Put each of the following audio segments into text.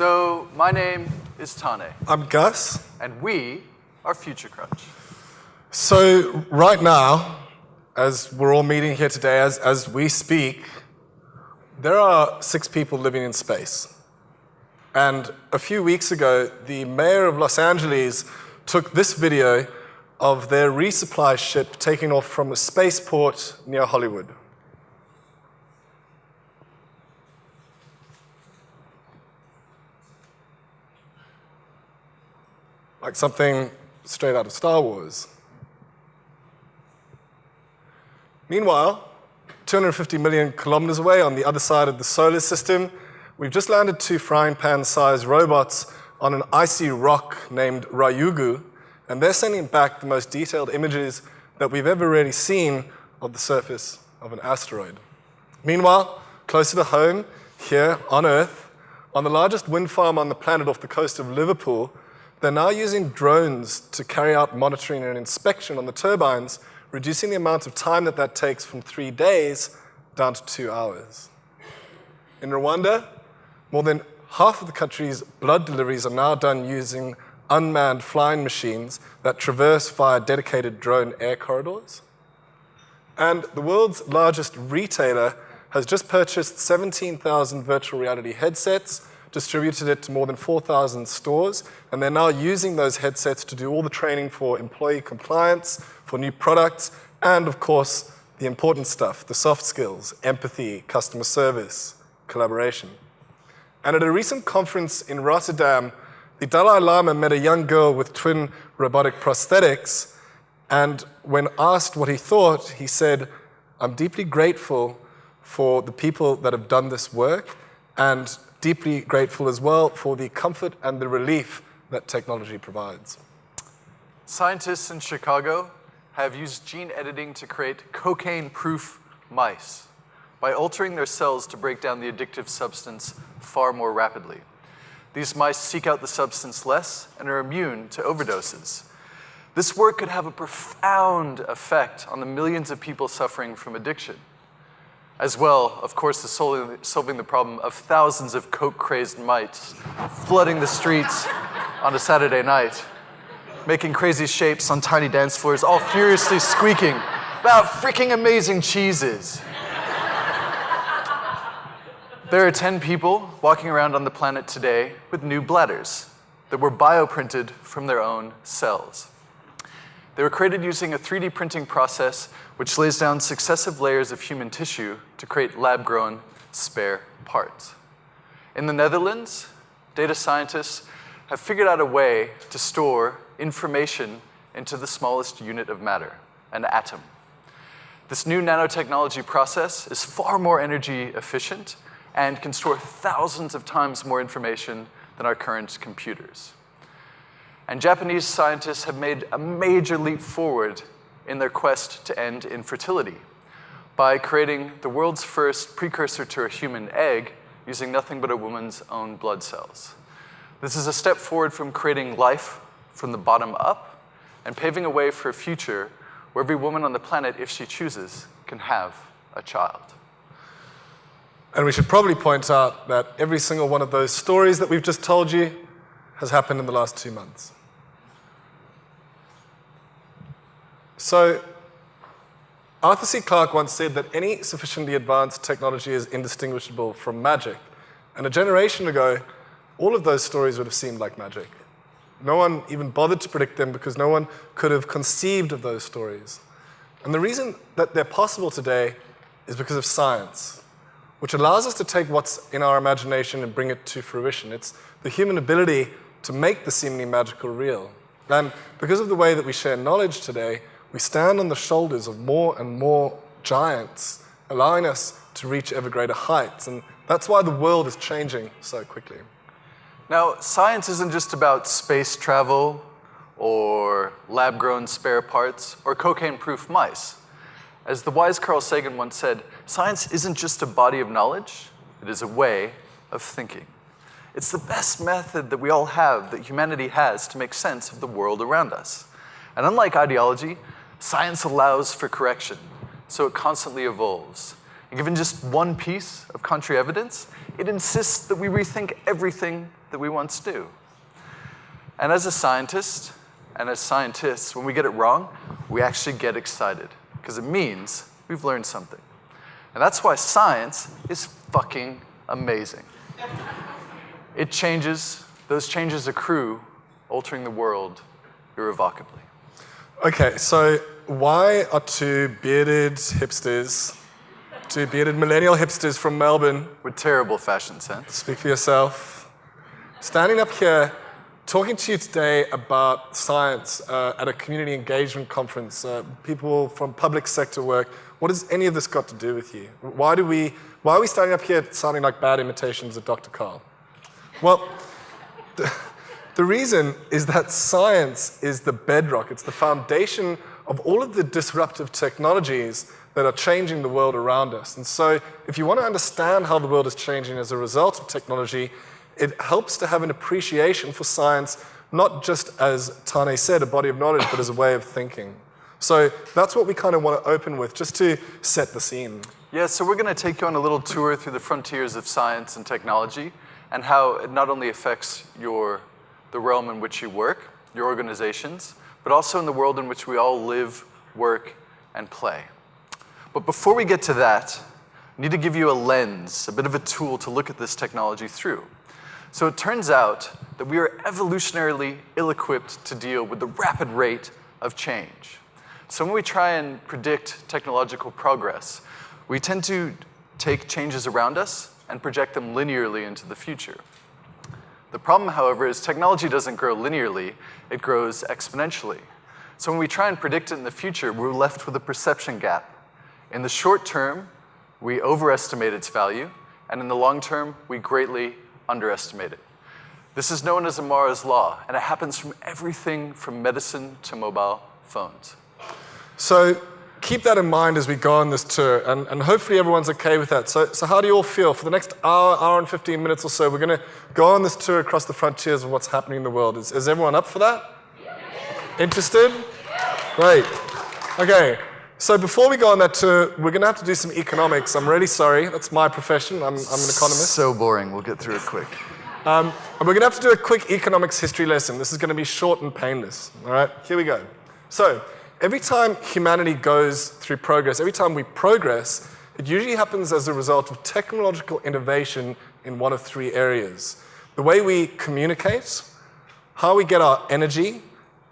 So, my name is Tane. I'm Gus. And we are Future Crunch. So, right now, as we're all meeting here today, as we speak, there are 6 people living in space. And a few weeks ago, the mayor of Los Angeles took this video of their resupply ship taking off from a spaceport near Hollywood. Like something straight out of Star Wars. Meanwhile, 250 million kilometers away on the other side of the solar system, we've just landed 2 frying pan-sized robots on an icy rock named Ryugu, and they're sending back the most detailed images that we've ever really seen of the surface of an asteroid. Meanwhile, closer to home, here on Earth, on the largest wind farm on the planet off the coast of Liverpool, they're now using drones to carry out monitoring and inspection on the turbines, reducing the amount of time that takes from 3 days down to 2 hours. In Rwanda, more than half of the country's blood deliveries are now done using unmanned flying machines that traverse via dedicated drone air corridors. And the world's largest retailer has just purchased 17,000 virtual reality headsets, distributed it to more than 4,000 stores, and they're now using those headsets to do all the training for employee compliance, for new products, and of course, the important stuff, the soft skills, empathy, customer service, collaboration. And at a recent conference in Rotterdam, the Dalai Lama met a young girl with twin robotic prosthetics, and when asked what he thought, he said, "I'm deeply grateful for the people that have done this work, and deeply grateful as well for the comfort and the relief that technology provides." Scientists in Chicago have used gene editing to create cocaine-proof mice by altering their cells to break down the addictive substance far more rapidly. These mice seek out the substance less and are immune to overdoses. This work could have a profound effect on the millions of people suffering from addiction, as well, of course, as solving the problem of thousands of coke-crazed mice flooding the streets on a Saturday night, making crazy shapes on tiny dance floors, all furiously squeaking about freaking amazing cheeses. There are 10 people walking around on the planet today with new bladders that were bioprinted from their own cells. They were created using a 3D printing process which lays down successive layers of human tissue to create lab-grown spare parts. In the Netherlands, data scientists have figured out a way to store information into the smallest unit of matter, an atom. This new nanotechnology process is far more energy efficient and can store thousands of times more information than our current computers. And Japanese scientists have made a major leap forward in their quest to end infertility by creating the world's first precursor to a human egg using nothing but a woman's own blood cells. This is a step forward from creating life from the bottom up and paving a way for a future where every woman on the planet, if she chooses, can have a child. And we should probably point out that every single one of those stories that we've just told you has happened in the last 2 months. So, Arthur C. Clarke once said that any sufficiently advanced technology is indistinguishable from magic. And a generation ago, all of those stories would have seemed like magic. No one even bothered to predict them because no one could have conceived of those stories. And the reason that they're possible today is because of science, which allows us to take what's in our imagination and bring it to fruition. It's the human ability to make the seemingly magical real. And because of the way that we share knowledge today, we stand on the shoulders of more and more giants, allowing us to reach ever greater heights. And that's why the world is changing so quickly. Now, science isn't just about space travel or lab-grown spare parts or cocaine-proof mice. As the wise Carl Sagan once said, science isn't just a body of knowledge, it is a way of thinking. It's the best method that we all have, that humanity has, to make sense of the world around us. And unlike ideology, science allows for correction, so it constantly evolves. And given just one piece of contrary evidence, it insists that we rethink everything that we once knew. And as a scientist, and as scientists, when we get it wrong, we actually get excited, because it means we've learned something. And that's why science is fucking amazing. It changes, those changes accrue, altering the world irrevocably. Okay, so why are two bearded millennial hipsters from Melbourne, With terrible fashion sense. speak for yourself, standing up here talking to you today about science at a community engagement conference, people from public sector work? What has any of this got to do with you? Why are we standing up here sounding like bad imitations of Dr. Carl? Well, the reason is that science is the bedrock. It's the foundation of all of the disruptive technologies that are changing the world around us. And so if you want to understand how the world is changing as a result of technology, it helps to have an appreciation for science, not just as Tane said, a body of knowledge, but as a way of thinking. So that's what we kind of want to open with, just to set the scene. Yeah, so we're going to take you on a little tour through the frontiers of science and technology, and how it not only affects the realm in which you work, your organizations, but also in the world in which we all live, work, and play. But before we get to that, I need to give you a lens, a bit of a tool to look at this technology through. So it turns out that we are evolutionarily ill-equipped to deal with the rapid rate of change. So when we try and predict technological progress, we tend to take changes around us and project them linearly into the future. The problem, however, is technology doesn't grow linearly, it grows exponentially. So when we try and predict it in the future, we're left with a perception gap. In the short term, we overestimate its value, and in the long term, we greatly underestimate it. This is known as Amara's law, and it happens from everything from medicine to mobile phones. So keep that in mind as we go on this tour, and hopefully everyone's okay with that. So how do you all feel? For the next hour and 15 minutes or so, we're going to go on this tour across the frontiers of what's happening in the world. Is everyone up for that? Interested? Great. Okay. So before we go on that tour, we're going to have to do some economics. I'm really sorry. That's my profession. I'm an economist. So boring. We'll get through it quick. And we're going to have to do a quick economics history lesson. This is going to be short and painless. All right? Here we go. So every time humanity goes through progress, every time we progress, it usually happens as a result of technological innovation in one of three areas. The way we communicate, how we get our energy,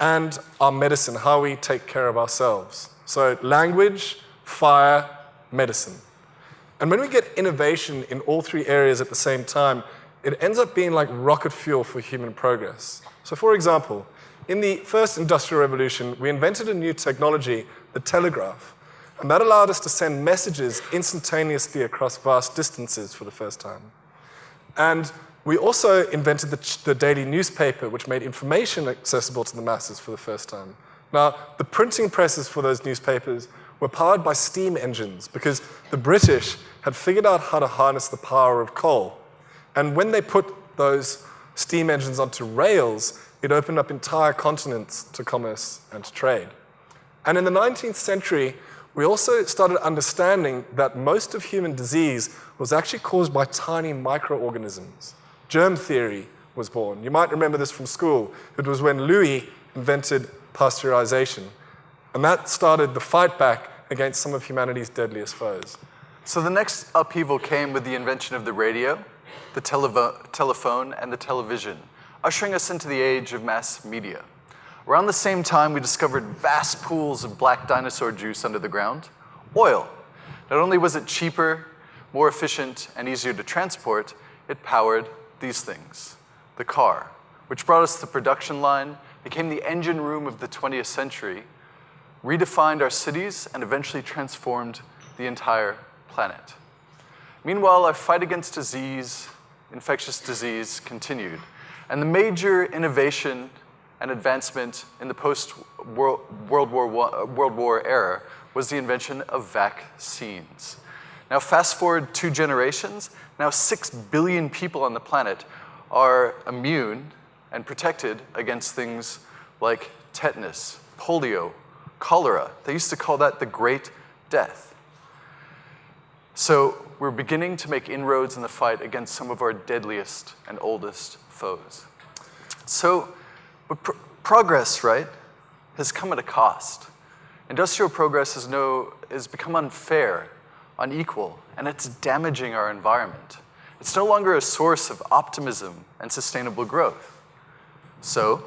and our medicine, how we take care of ourselves. So language, fire, medicine. And when we get innovation in all three areas at the same time, it ends up being like rocket fuel for human progress. So for example, in the first industrial revolution, we invented a new technology, the telegraph. And that allowed us to send messages instantaneously across vast distances for the first time. And we also invented the daily newspaper, which made information accessible to the masses for the first time. Now, the printing presses for those newspapers were powered by steam engines because the British had figured out how to harness the power of coal. And when they put those steam engines onto rails, it opened up entire continents to commerce and to trade. And in the 19th century, we also started understanding that most of human disease was actually caused by tiny microorganisms. Germ theory was born. You might remember this from school. It was when Louis invented pasteurization. And that started the fight back against some of humanity's deadliest foes. So the next upheaval came with the invention of the radio, the telephone, and the television, ushering us into the age of mass media. Around the same time, we discovered vast pools of black dinosaur juice under the ground, oil. Not only was it cheaper, more efficient, and easier to transport, it powered these things. The car, which brought us the production line, became the engine room of the 20th century, redefined our cities, and eventually transformed the entire planet. Meanwhile, our fight against disease, infectious disease, continued. And the major innovation and advancement in the post-World War era was the invention of vaccines. Now, fast forward 2 generations, now 6 billion people on the planet are immune and protected against things like tetanus, polio, cholera. They used to call that the Great Death. So we're beginning to make inroads in the fight against some of our deadliest and oldest foes. So, but progress, right, has come at a cost. Industrial progress has become unfair, unequal, and it's damaging our environment. It's no longer a source of optimism and sustainable growth. So,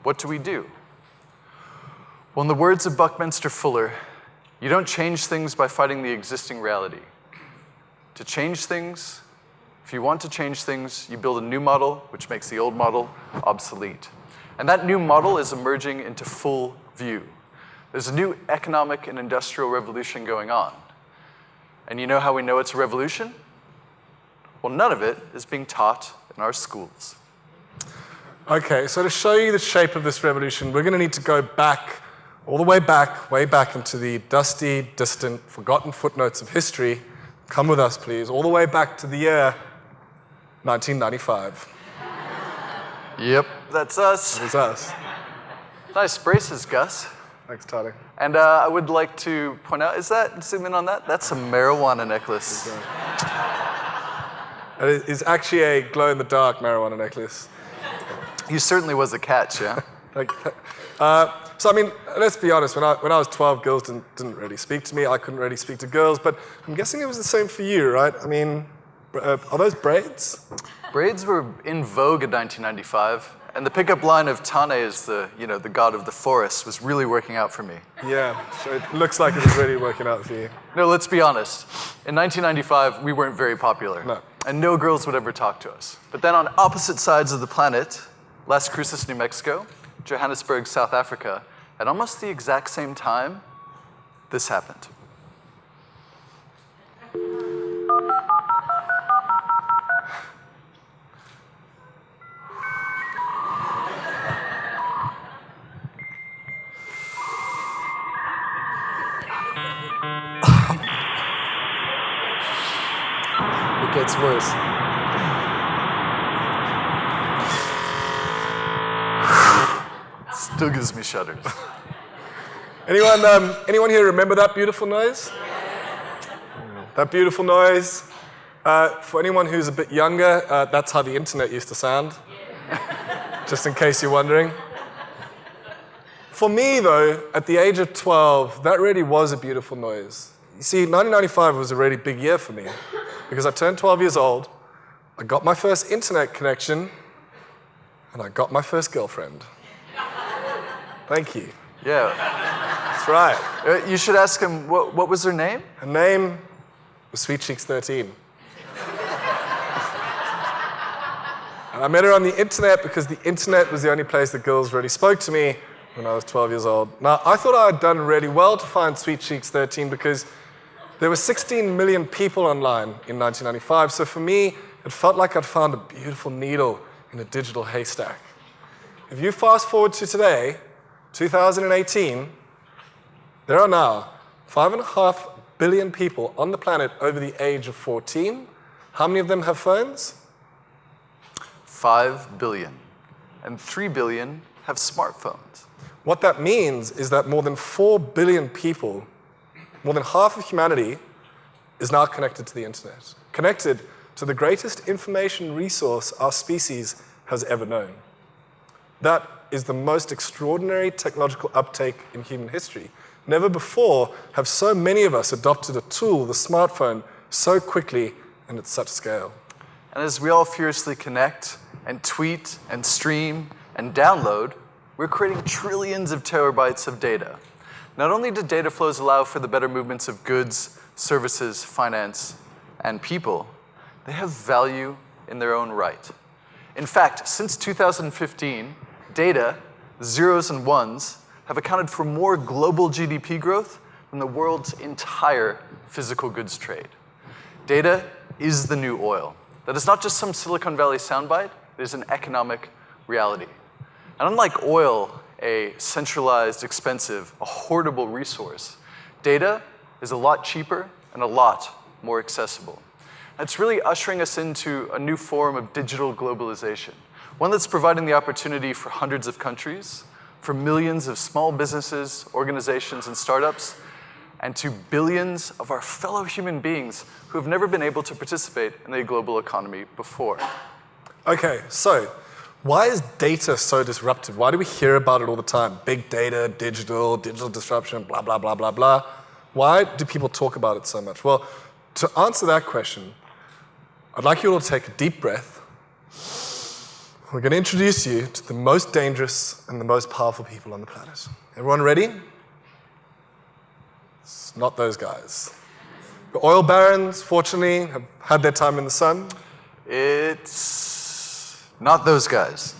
what do we do? Well, in the words of Buckminster Fuller, you don't change things by fighting the existing reality. To change things, if you want to change things, you build a new model, which makes the old model obsolete. And that new model is emerging into full view. There's a new economic and industrial revolution going on. And you know how we know it's a revolution? Well, none of it is being taught in our schools. Okay, so to show you the shape of this revolution, we're going to need to go back, all the way back into the dusty, distant, forgotten footnotes of history. Come with us, please, all the way back to the year 1995. Yep, that's us. That was us. Nice braces, Gus. Thanks, Tony. And I would like to point out, zoom in on that? That's a marijuana necklace. It is actually a glow-in-the-dark marijuana necklace. He certainly was a catch, yeah? So, I mean, let's be honest, when I was 12, girls didn't really speak to me. I couldn't really speak to girls, but I'm guessing it was the same for you, right? I mean, are those braids? Braids were in vogue in 1995, and the pickup line of Tane is the god of the forest was really working out for me. Yeah, so it looks like it was really working out for you. No, let's be honest. In 1995, we weren't very popular. No. And no girls would ever talk to us. But then on opposite sides of the planet, Las Cruces, New Mexico, Johannesburg, South Africa, at almost the exact same time, this happened. It gets worse. Still gives me shudders. Anyone here remember that beautiful noise? That beautiful noise. For anyone who's a bit younger, that's how the internet used to sound. Just in case you're wondering. For me, though, at the age of 12, that really was a beautiful noise. You see, 1995 was a really big year for me because I turned 12 years old, I got my first internet connection, and I got my first girlfriend. Thank you. Yeah. That's right. You should ask him, what was her name? Her name was Sweet Cheeks 13. And I met her on the internet because the internet was the only place that girls really spoke to me when I was 12 years old. Now, I thought I had done really well to find Sweet Cheeks 13 because there were 16 million people online in 1995. So for me, it felt like I'd found a beautiful needle in a digital haystack. If you fast forward to today, 2018, there are now 5.5 billion people on the planet over the age of 14. How many of them have phones? 5 billion. And 3 billion have smartphones. What that means is that more than 4 billion people, more than half of humanity, is now connected to the internet, connected to the greatest information resource our species has ever known. That is the most extraordinary technological uptake in human history. Never before have so many of us adopted a tool, the smartphone, so quickly and at such scale. And as we all furiously connect and tweet and stream and download, we're creating trillions of terabytes of data. Not only do data flows allow for the better movements of goods, services, finance, and people, they have value in their own right. In fact, since 2015, data, zeros and ones, have accounted for more global GDP growth than the world's entire physical goods trade. Data is the new oil. That is not just some Silicon Valley soundbite, it is an economic reality. And unlike oil, a centralized, expensive, a hoardable resource, data is a lot cheaper and a lot more accessible. And it's really ushering us into a new form of digital globalization, one that's providing the opportunity for hundreds of countries, for millions of small businesses, organizations, and startups, and to billions of our fellow human beings who have never been able to participate in the global economy before. Okay, so why is data so disruptive? Why do we hear about it all the time? Big data, digital disruption, blah, blah, blah, blah, blah. Why do people talk about it so much? Well, to answer that question, I'd like you all to take a deep breath. We're going to introduce you to the most dangerous and the most powerful people on the planet. Everyone ready? It's not those guys. The oil barons, fortunately, have had their time in the sun. It's not those guys.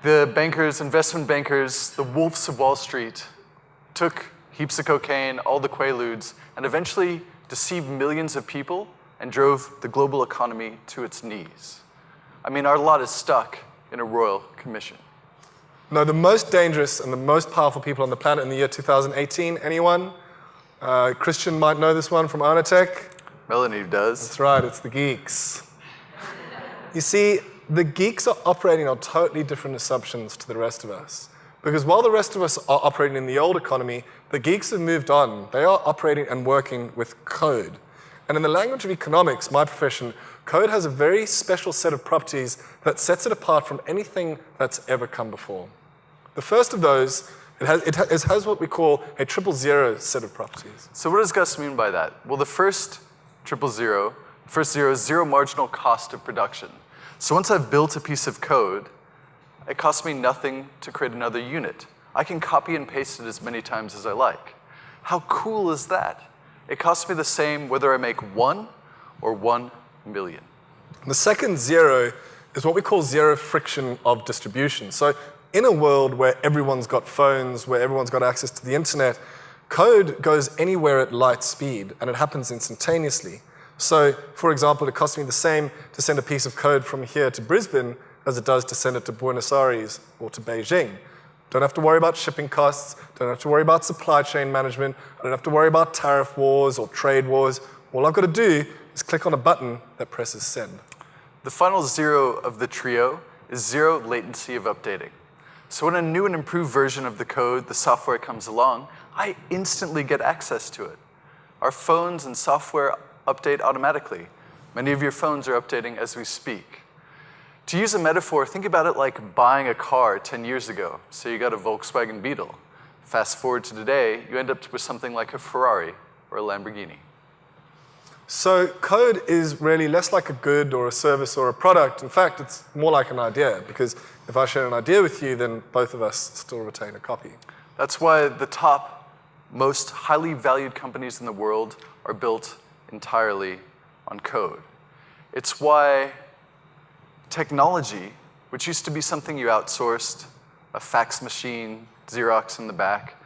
The bankers, investment bankers, the wolves of Wall Street took heaps of cocaine, all the quaaludes, and eventually deceived millions of people and drove the global economy to its knees. I mean, our lot is stuck in a royal commission. No, the most dangerous and the most powerful people on the planet in the year 2018, anyone? Christian might know this one from Arnatech. Melanie does. That's right, it's the geeks. You see, the geeks are operating on totally different assumptions to the rest of us. Because while the rest of us are operating in the old economy, the geeks have moved on. They are operating and working with code. And in the language of economics, my profession, code has a very special set of properties that sets it apart from anything that's ever come before. The first of those, it has what we call a 000 set of properties. So what does Gus mean by that? Well, the first 000, first zero is zero marginal cost of production. So once I've built a piece of code, it costs me nothing to create another unit. I can copy and paste it as many times as I like. How cool is that? It costs me the same whether I make 1 or 1 million. The second zero is what we call zero friction of distribution. So in a world where everyone's got phones, where everyone's got access to the internet, code goes anywhere at light speed, and it happens instantaneously. So, for example, it costs me the same to send a piece of code from here to Brisbane as it does to send it to Buenos Aires or to Beijing. Don't have to worry about shipping costs, don't have to worry about supply chain management, I don't have to worry about tariff wars or trade wars. All I've got to do is click on a button that presses send. The final zero of the trio is zero latency of updating. So when a new and improved version of the code, the software comes along, I instantly get access to it. Our phones and software update automatically. Many of your phones are updating as we speak. To use a metaphor, think about it like buying a car 10 years ago. So you got a Volkswagen Beetle. Fast forward to today, you end up with something like a Ferrari or a Lamborghini. So code is really less like a good or a service or a product. In fact, it's more like an idea, because if I share an idea with you, then both of us still retain a copy. That's why the top, most highly valued companies in the world are built entirely on code. It's why technology, which used to be something you outsourced, a fax machine, Xerox in the back,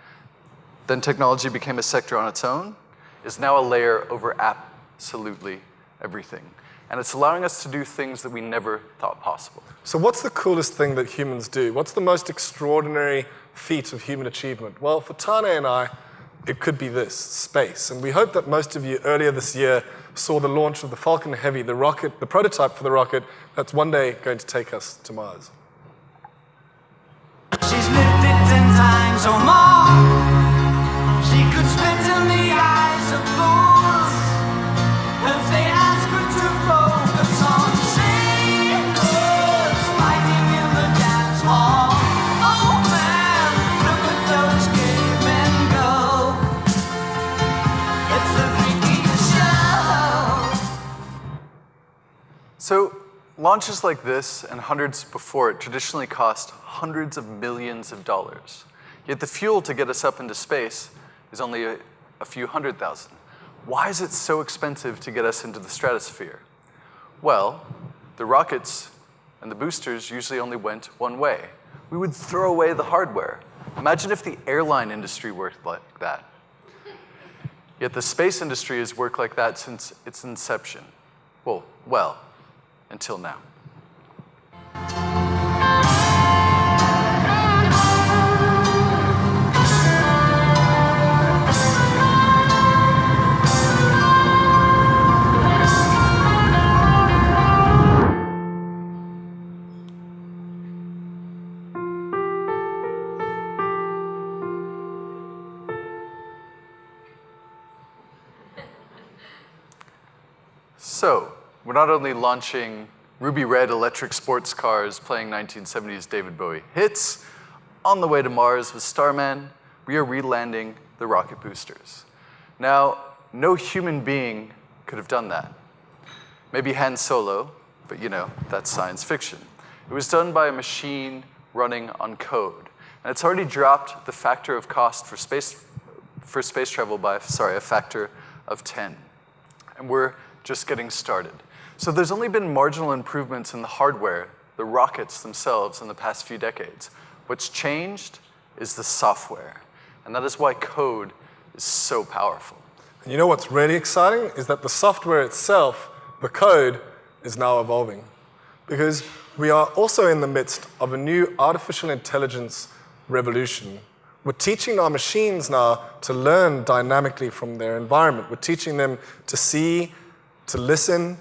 then technology became a sector on its own, is now a layer over absolutely everything. And it's allowing us to do things that we never thought possible. So what's the coolest thing that humans do? What's the most extraordinary feat of human achievement? Well, for Tane and I, it could be this, space. And we hope that most of you earlier this year saw the launch of the Falcon Heavy, the rocket, the prototype for the rocket that's one day going to take us to Mars. She's lived it 10 times or more. She could spit in the eyes of fools if they ask her to focus on sailors fighting in the dance hall. Oh man, look at those cavemen go. It's the freakiest show. So launches like this and hundreds before it traditionally cost hundreds of millions of dollars. Yet the fuel to get us up into space is only a few $100,000. Why is it so expensive to get us into the stratosphere? Well, the rockets and the boosters usually only went one way. We would throw away the hardware. Imagine if the airline industry worked like that. Yet the space industry has worked like that since its inception. Well, until now. So, we're not only launching ruby red electric sports cars playing 1970s David Bowie hits. On the way to Mars with Starman, we are re-landing the rocket boosters. Now, no human being could have done that. Maybe Han Solo, but you know, that's science fiction. It was done by a machine running on code. And it's already dropped the factor of cost for space travel by, a factor of 10. And we're just getting started. So there's only been marginal improvements in the hardware, the rockets themselves, in the past few decades. What's changed is the software. And that is why code is so powerful. And you know what's really exciting is that the software itself, the code, is now evolving. Because we are also in the midst of a new artificial intelligence revolution. We're teaching our machines now to learn dynamically from their environment. We're teaching them to see, to listen.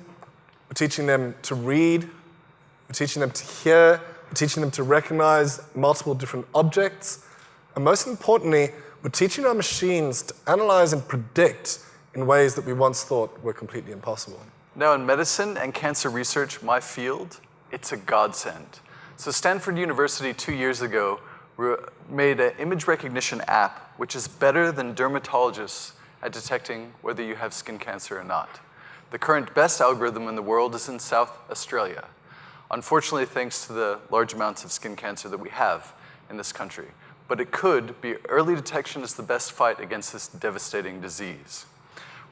We're teaching them to read. We're teaching them to hear. We're teaching them to recognize multiple different objects. And most importantly, we're teaching our machines to analyze and predict in ways that we once thought were completely impossible. Now in medicine and cancer research, my field, it's a godsend. So Stanford University 2 years ago made an image recognition app which is better than dermatologists at detecting whether you have skin cancer or not. The current best algorithm in the world is in South Australia. Unfortunately, thanks to the large amounts of skin cancer that we have in this country. But it could be early detection is the best fight against this devastating disease.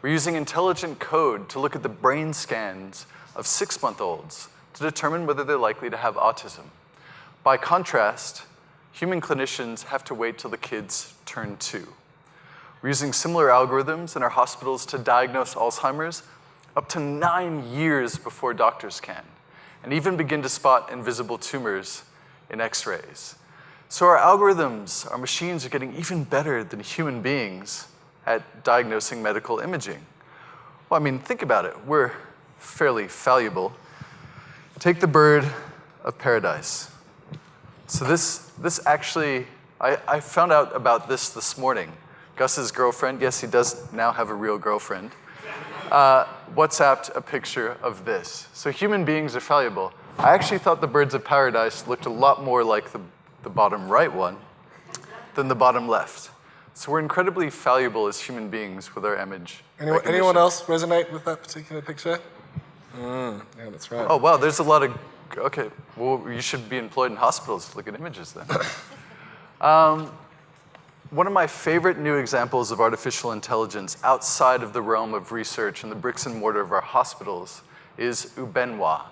We're using intelligent code to look at the brain scans of 6-month-olds to determine whether they're likely to have autism. By contrast, human clinicians have to wait till the kids turn 2. We're using similar algorithms in our hospitals to diagnose Alzheimer's up to 9 years before doctors can, and even begin to spot invisible tumors in X-rays. So our algorithms, our machines are getting even better than human beings at diagnosing medical imaging. Well, I mean, think about it. We're fairly fallible. Take the bird of paradise. So this actually, I found out about this morning. Gus's girlfriend, yes, he does now have a real girlfriend, WhatsApped a picture of this. So human beings are fallible. I actually thought the birds of paradise looked a lot more like the bottom right one than the bottom left. So we're incredibly fallible as human beings with our image. Anyone else resonate with that particular picture? Yeah, that's right. Oh, wow, there's a lot of, okay, well, you should be employed in hospitals to look at images then. One of my favorite new examples of artificial intelligence outside of the realm of research and the bricks and mortar of our hospitals is Ubenwa,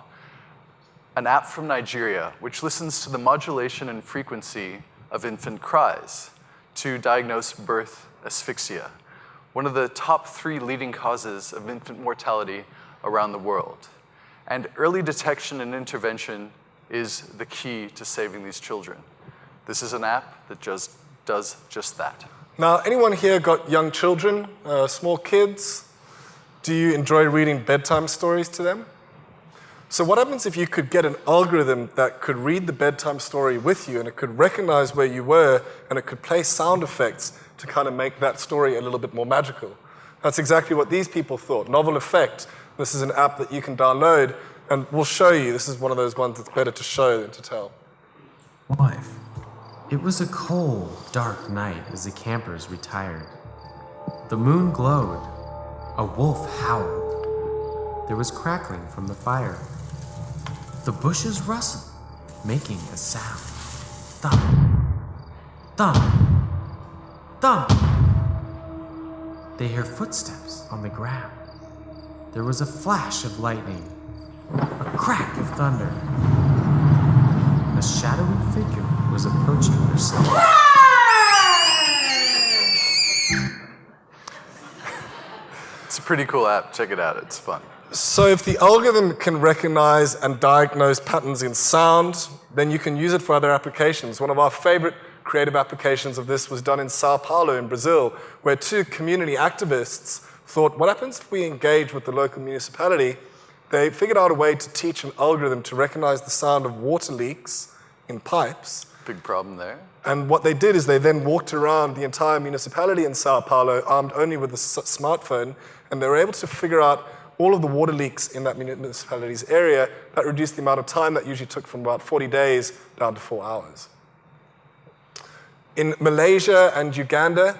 an app from Nigeria which listens to the modulation and frequency of infant cries to diagnose birth asphyxia, one of the top 3 leading causes of infant mortality around the world. And early detection and intervention is the key to saving these children. This is an app that just does just that. Now, anyone here got young children, small kids? Do you enjoy reading bedtime stories to them? So what happens if you could get an algorithm that could read the bedtime story with you and it could recognize where you were and it could play sound effects to kind of make that story a little bit more magical? That's exactly what these people thought. Novel Effect. This is an app that you can download and we'll show you. This is one of those ones that's better to show than to tell. Wife, it was a cold, dark night as the campers retired. The moon glowed. A wolf howled. There was crackling from the fire. The bushes rustled, making a sound. Thump, thump, thump. They hear footsteps on the ground. There was a flash of lightning, a crack of thunder. A shadowy figure was approaching their sleigh. It's a pretty cool app. Check it out. It's fun. So if the algorithm can recognize and diagnose patterns in sound, then you can use it for other applications. One of our favorite creative applications of this was done in Sao Paulo in Brazil, where 2 community activists thought, what happens if we engage with the local municipality? They figured out a way to teach an algorithm to recognize the sound of water leaks in pipes. Big problem there. And what they did is they then walked around the entire municipality in Sao Paulo, armed only with a smartphone, and they were able to figure out all of the water leaks in that municipality's area. That reduced the amount of time that usually took from about 40 days down to 4 hours. In Malaysia and Uganda,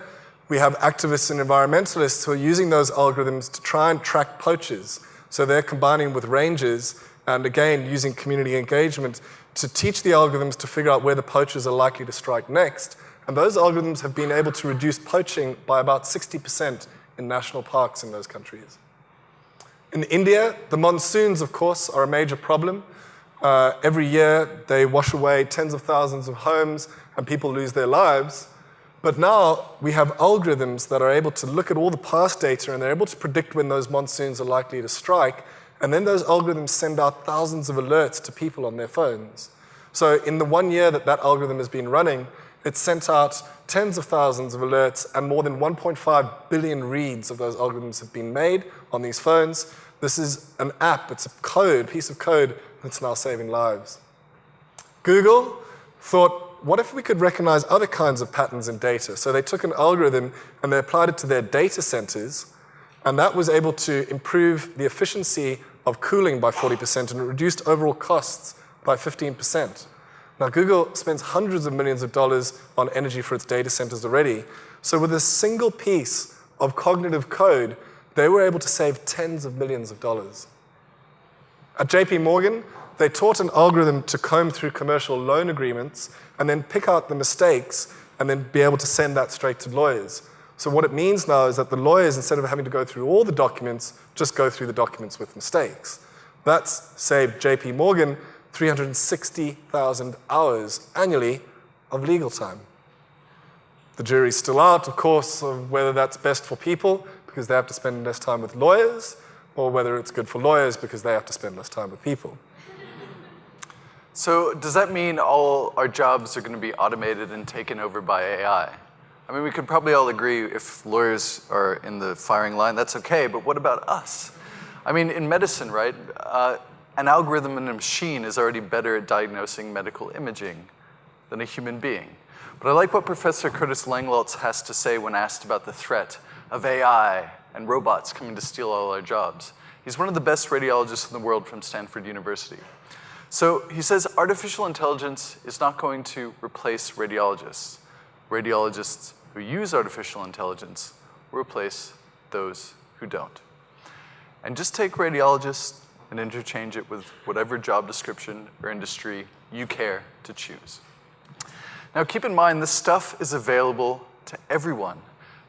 we have activists and environmentalists who are using those algorithms to try and track poachers. So they're combining with rangers and, again, using community engagement to teach the algorithms to figure out where the poachers are likely to strike next. And those algorithms have been able to reduce poaching by about 60% in national parks in those countries. In India, the monsoons, of course, are a major problem. Every year, they wash away tens of thousands of homes and people lose their lives. But now we have algorithms that are able to look at all the past data and they're able to predict when those monsoons are likely to strike. And then those algorithms send out thousands of alerts to people on their phones. So in the 1 year that that algorithm has been running, it's sent out tens of thousands of alerts and more than 1.5 billion reads of those algorithms have been made on these phones. This is an app, it's a piece of code that's now saving lives. Google thought, what if we could recognize other kinds of patterns in data? So they took an algorithm and they applied it to their data centers, and that was able to improve the efficiency of cooling by 40% and it reduced overall costs by 15%. Now, Google spends hundreds of millions of dollars on energy for its data centers already. So with a single piece of cognitive code, they were able to save tens of millions of dollars. At JP Morgan, they taught an algorithm to comb through commercial loan agreements and then pick out the mistakes and then be able to send that straight to lawyers. So what it means now is that the lawyers, instead of having to go through all the documents, just go through the documents with mistakes. That's saved JP Morgan 360,000 hours annually of legal time. The jury's still out, of course, of whether that's best for people because they have to spend less time with lawyers, or whether it's good for lawyers because they have to spend less time with people. So does that mean all our jobs are going to be automated and taken over by AI? I mean, we could probably all agree if lawyers are in the firing line, that's okay, but what about us? I mean, in medicine, right, an algorithm in a machine is already better at diagnosing medical imaging than a human being. But I like what Professor Curtis Langlotz has to say when asked about the threat of AI and robots coming to steal all our jobs. He's one of the best radiologists in the world from Stanford University. So he says artificial intelligence is not going to replace radiologists. Radiologists who use artificial intelligence will replace those who don't. And just take radiologists and interchange it with whatever job description or industry you care to choose. Now keep in mind, this stuff is available to everyone.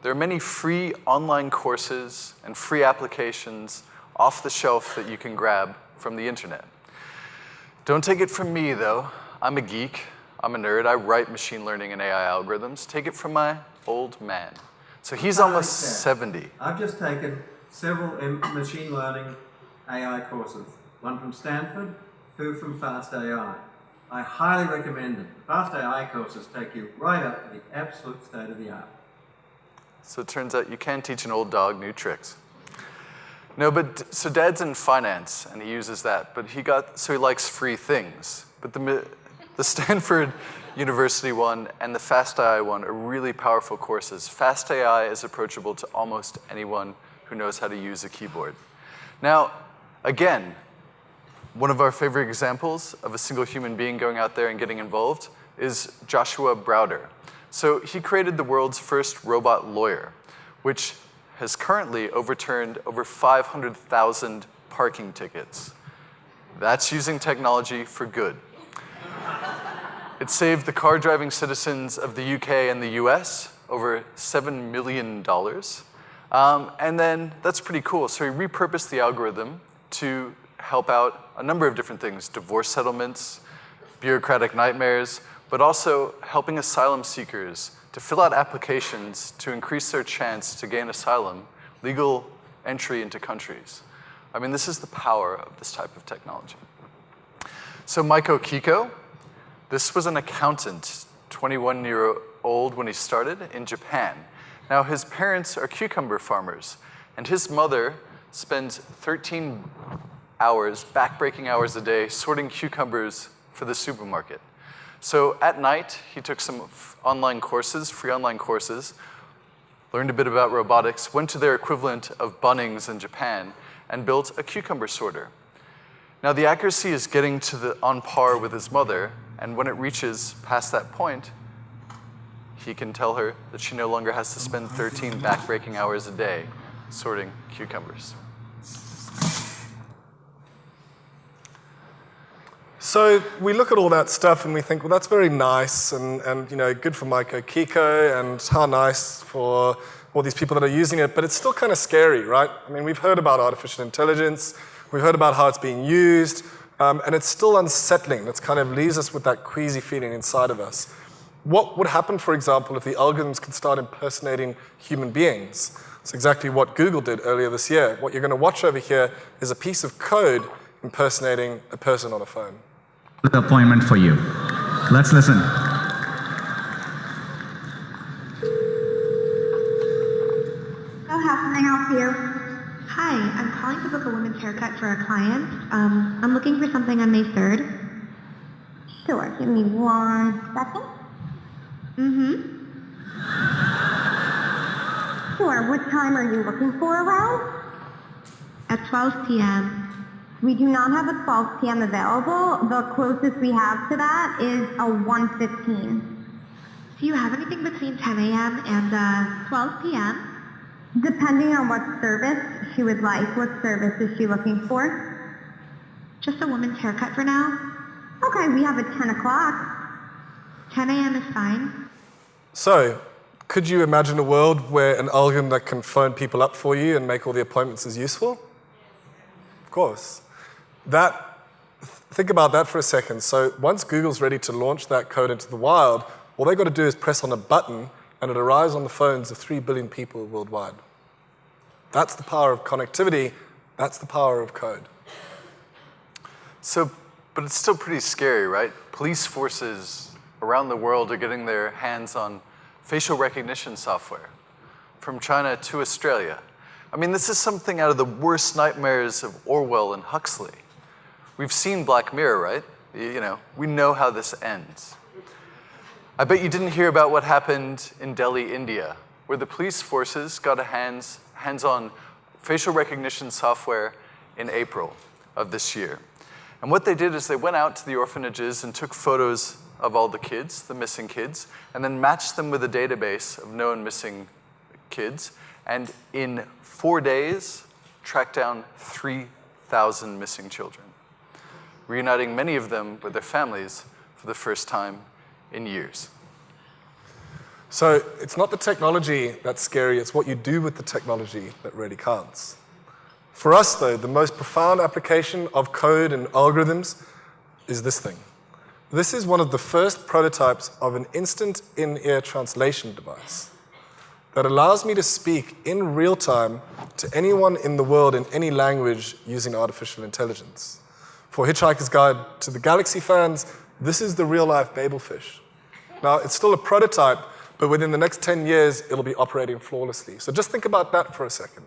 There are many free online courses and free applications off the shelf that you can grab from the internet. Don't take it from me, though. I'm a geek. I'm a nerd. I write machine learning and AI algorithms. Take it from my old man. So he's almost 70. I've just taken several machine learning AI courses. One from Stanford, two from Fast AI. I highly recommend them. Fast AI courses take you right up to the absolute state of the art. So it turns out you can teach an old dog new tricks. No, but so Dad's in finance, and he uses that, but he likes free things. But the Stanford University one and the Fast AI one are really powerful courses. Fast AI is approachable to almost anyone who knows how to use a keyboard. Now, again, one of our favorite examples of a single human being going out there and getting involved is Joshua Browder. So he created the world's first robot lawyer, which has currently overturned over 500,000 parking tickets. That's using technology for good. It saved the car-driving citizens of the UK and the US over $7 million. And then that's pretty cool. So he repurposed the algorithm to help out a number of different things: divorce settlements, bureaucratic nightmares, but also helping asylum seekers to fill out applications to increase their chance to gain asylum, legal entry into countries. I mean, this is the power of this type of technology. So Maiko Kiko, this was an accountant, 21-year-old when he started in Japan. Now his parents are cucumber farmers, and his mother spends 13 hours, back-breaking hours a day, sorting cucumbers for the supermarket. So at night, he took some online courses, free online courses, learned a bit about robotics, went to their equivalent of Bunnings in Japan, and built a cucumber sorter. Now the accuracy is getting on par with his mother, and when it reaches past that point, he can tell her that she no longer has to spend 13 backbreaking hours a day sorting cucumbers. So we look at all that stuff and we think, well, that's very nice and good for Maiko Kiko and how nice for all these people that are using it, but it's still kind of scary, right? I mean, we've heard about artificial intelligence, we've heard about how it's being used, and it's still unsettling. It kind of leaves us with that queasy feeling inside of us. What would happen, for example, if the algorithms could start impersonating human beings? It's exactly what Google did earlier this year. What you're going to watch over here is a piece of code impersonating a person on a phone. The appointment for you. Let's listen. So how can I help you? Hi, I'm calling to book a women's haircut for a client. I'm looking for something on May 3rd. Sure, give me 1 second. Sure, what time are you looking for around? At 12 p.m. We do not have a 12 p.m. available. The closest we have to that is a 1:15. Do you have anything between 10 a.m. and 12 p.m.? Depending on what service she would like. What service is she looking for? Just a woman's haircut for now. Okay, we have at 10 o'clock. 10 a.m. is fine. So, could you imagine a world where an algorithm that can phone people up for you and make all the appointments is useful? Of course. Think about that for a second. So once Google's ready to launch that code into the wild, all they've got to do is press on a button and it arrives on the phones of 3 billion people worldwide. That's the power of connectivity. That's the power of code. So, but it's still pretty scary, right? Police forces around the world are getting their hands on facial recognition software from China to Australia. I mean, this is something out of the worst nightmares of Orwell and Huxley. We've seen Black Mirror, right? We know how this ends. I bet you didn't hear about what happened in Delhi, India, where the police forces got a hands-on facial recognition software in April of this year. And what they did is they went out to the orphanages and took photos of all the kids, the missing kids, and then matched them with a database of known missing kids, and in 4 days, tracked down 3,000 missing children, reuniting many of them with their families for the first time in years. So it's not the technology that's scary, it's what you do with the technology that really counts. For us, though, the most profound application of code and algorithms is this thing. This is one of the first prototypes of an instant in-ear translation device that allows me to speak in real time to anyone in the world in any language using artificial intelligence. For Hitchhiker's Guide to the Galaxy fans, this is the real-life Babelfish. Now, it's still a prototype, but within the next 10 years, it'll be operating flawlessly. So just think about that for a second.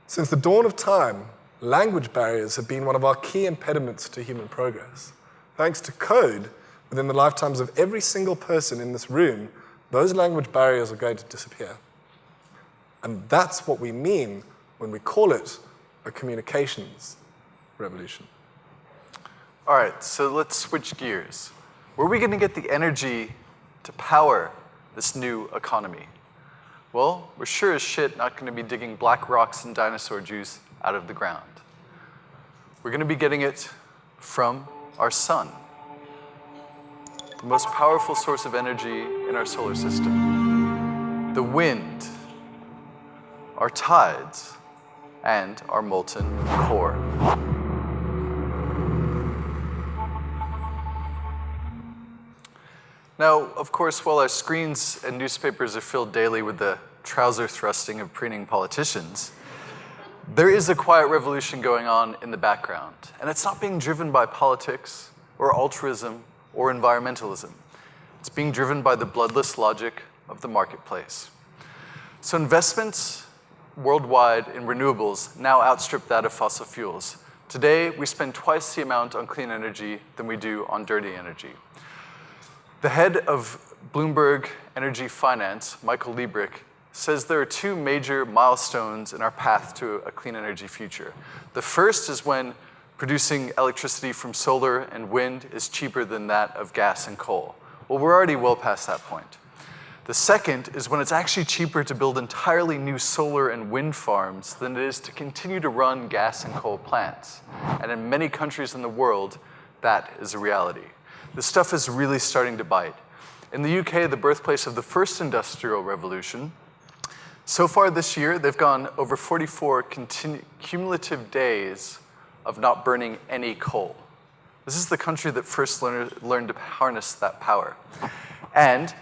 Since the dawn of time, language barriers have been one of our key impediments to human progress. Thanks to code, within the lifetimes of every single person in this room, those language barriers are going to disappear. And that's what we mean when we call it a communications revolution. All right, so let's switch gears. Where are we going to get the energy to power this new economy? Well, we're sure as shit not going to be digging black rocks and dinosaur juice out of the ground. We're going to be getting it from our sun, the most powerful source of energy in our solar system. The wind, our tides, and our molten core. Now, of course, while our screens and newspapers are filled daily with the trouser thrusting of preening politicians, there is a quiet revolution going on in the background, and it's not being driven by politics or altruism or environmentalism. It's being driven by the bloodless logic of the marketplace. So investments worldwide in renewables now outstrip that of fossil fuels. Today, we spend twice the amount on clean energy than we do on dirty energy. The head of Bloomberg Energy Finance, Michael Liebrich, says there are two major milestones in our path to a clean energy future. The first is when producing electricity from solar and wind is cheaper than that of gas and coal. Well, we're already well past that point. The second is when it's actually cheaper to build entirely new solar and wind farms than it is to continue to run gas and coal plants. And in many countries in the world, that is a reality. This stuff is really starting to bite. In the UK, the birthplace of the first industrial revolution, so far this year, they've gone over 44 cumulative days of not burning any coal. This is the country that first learned to harness that power. And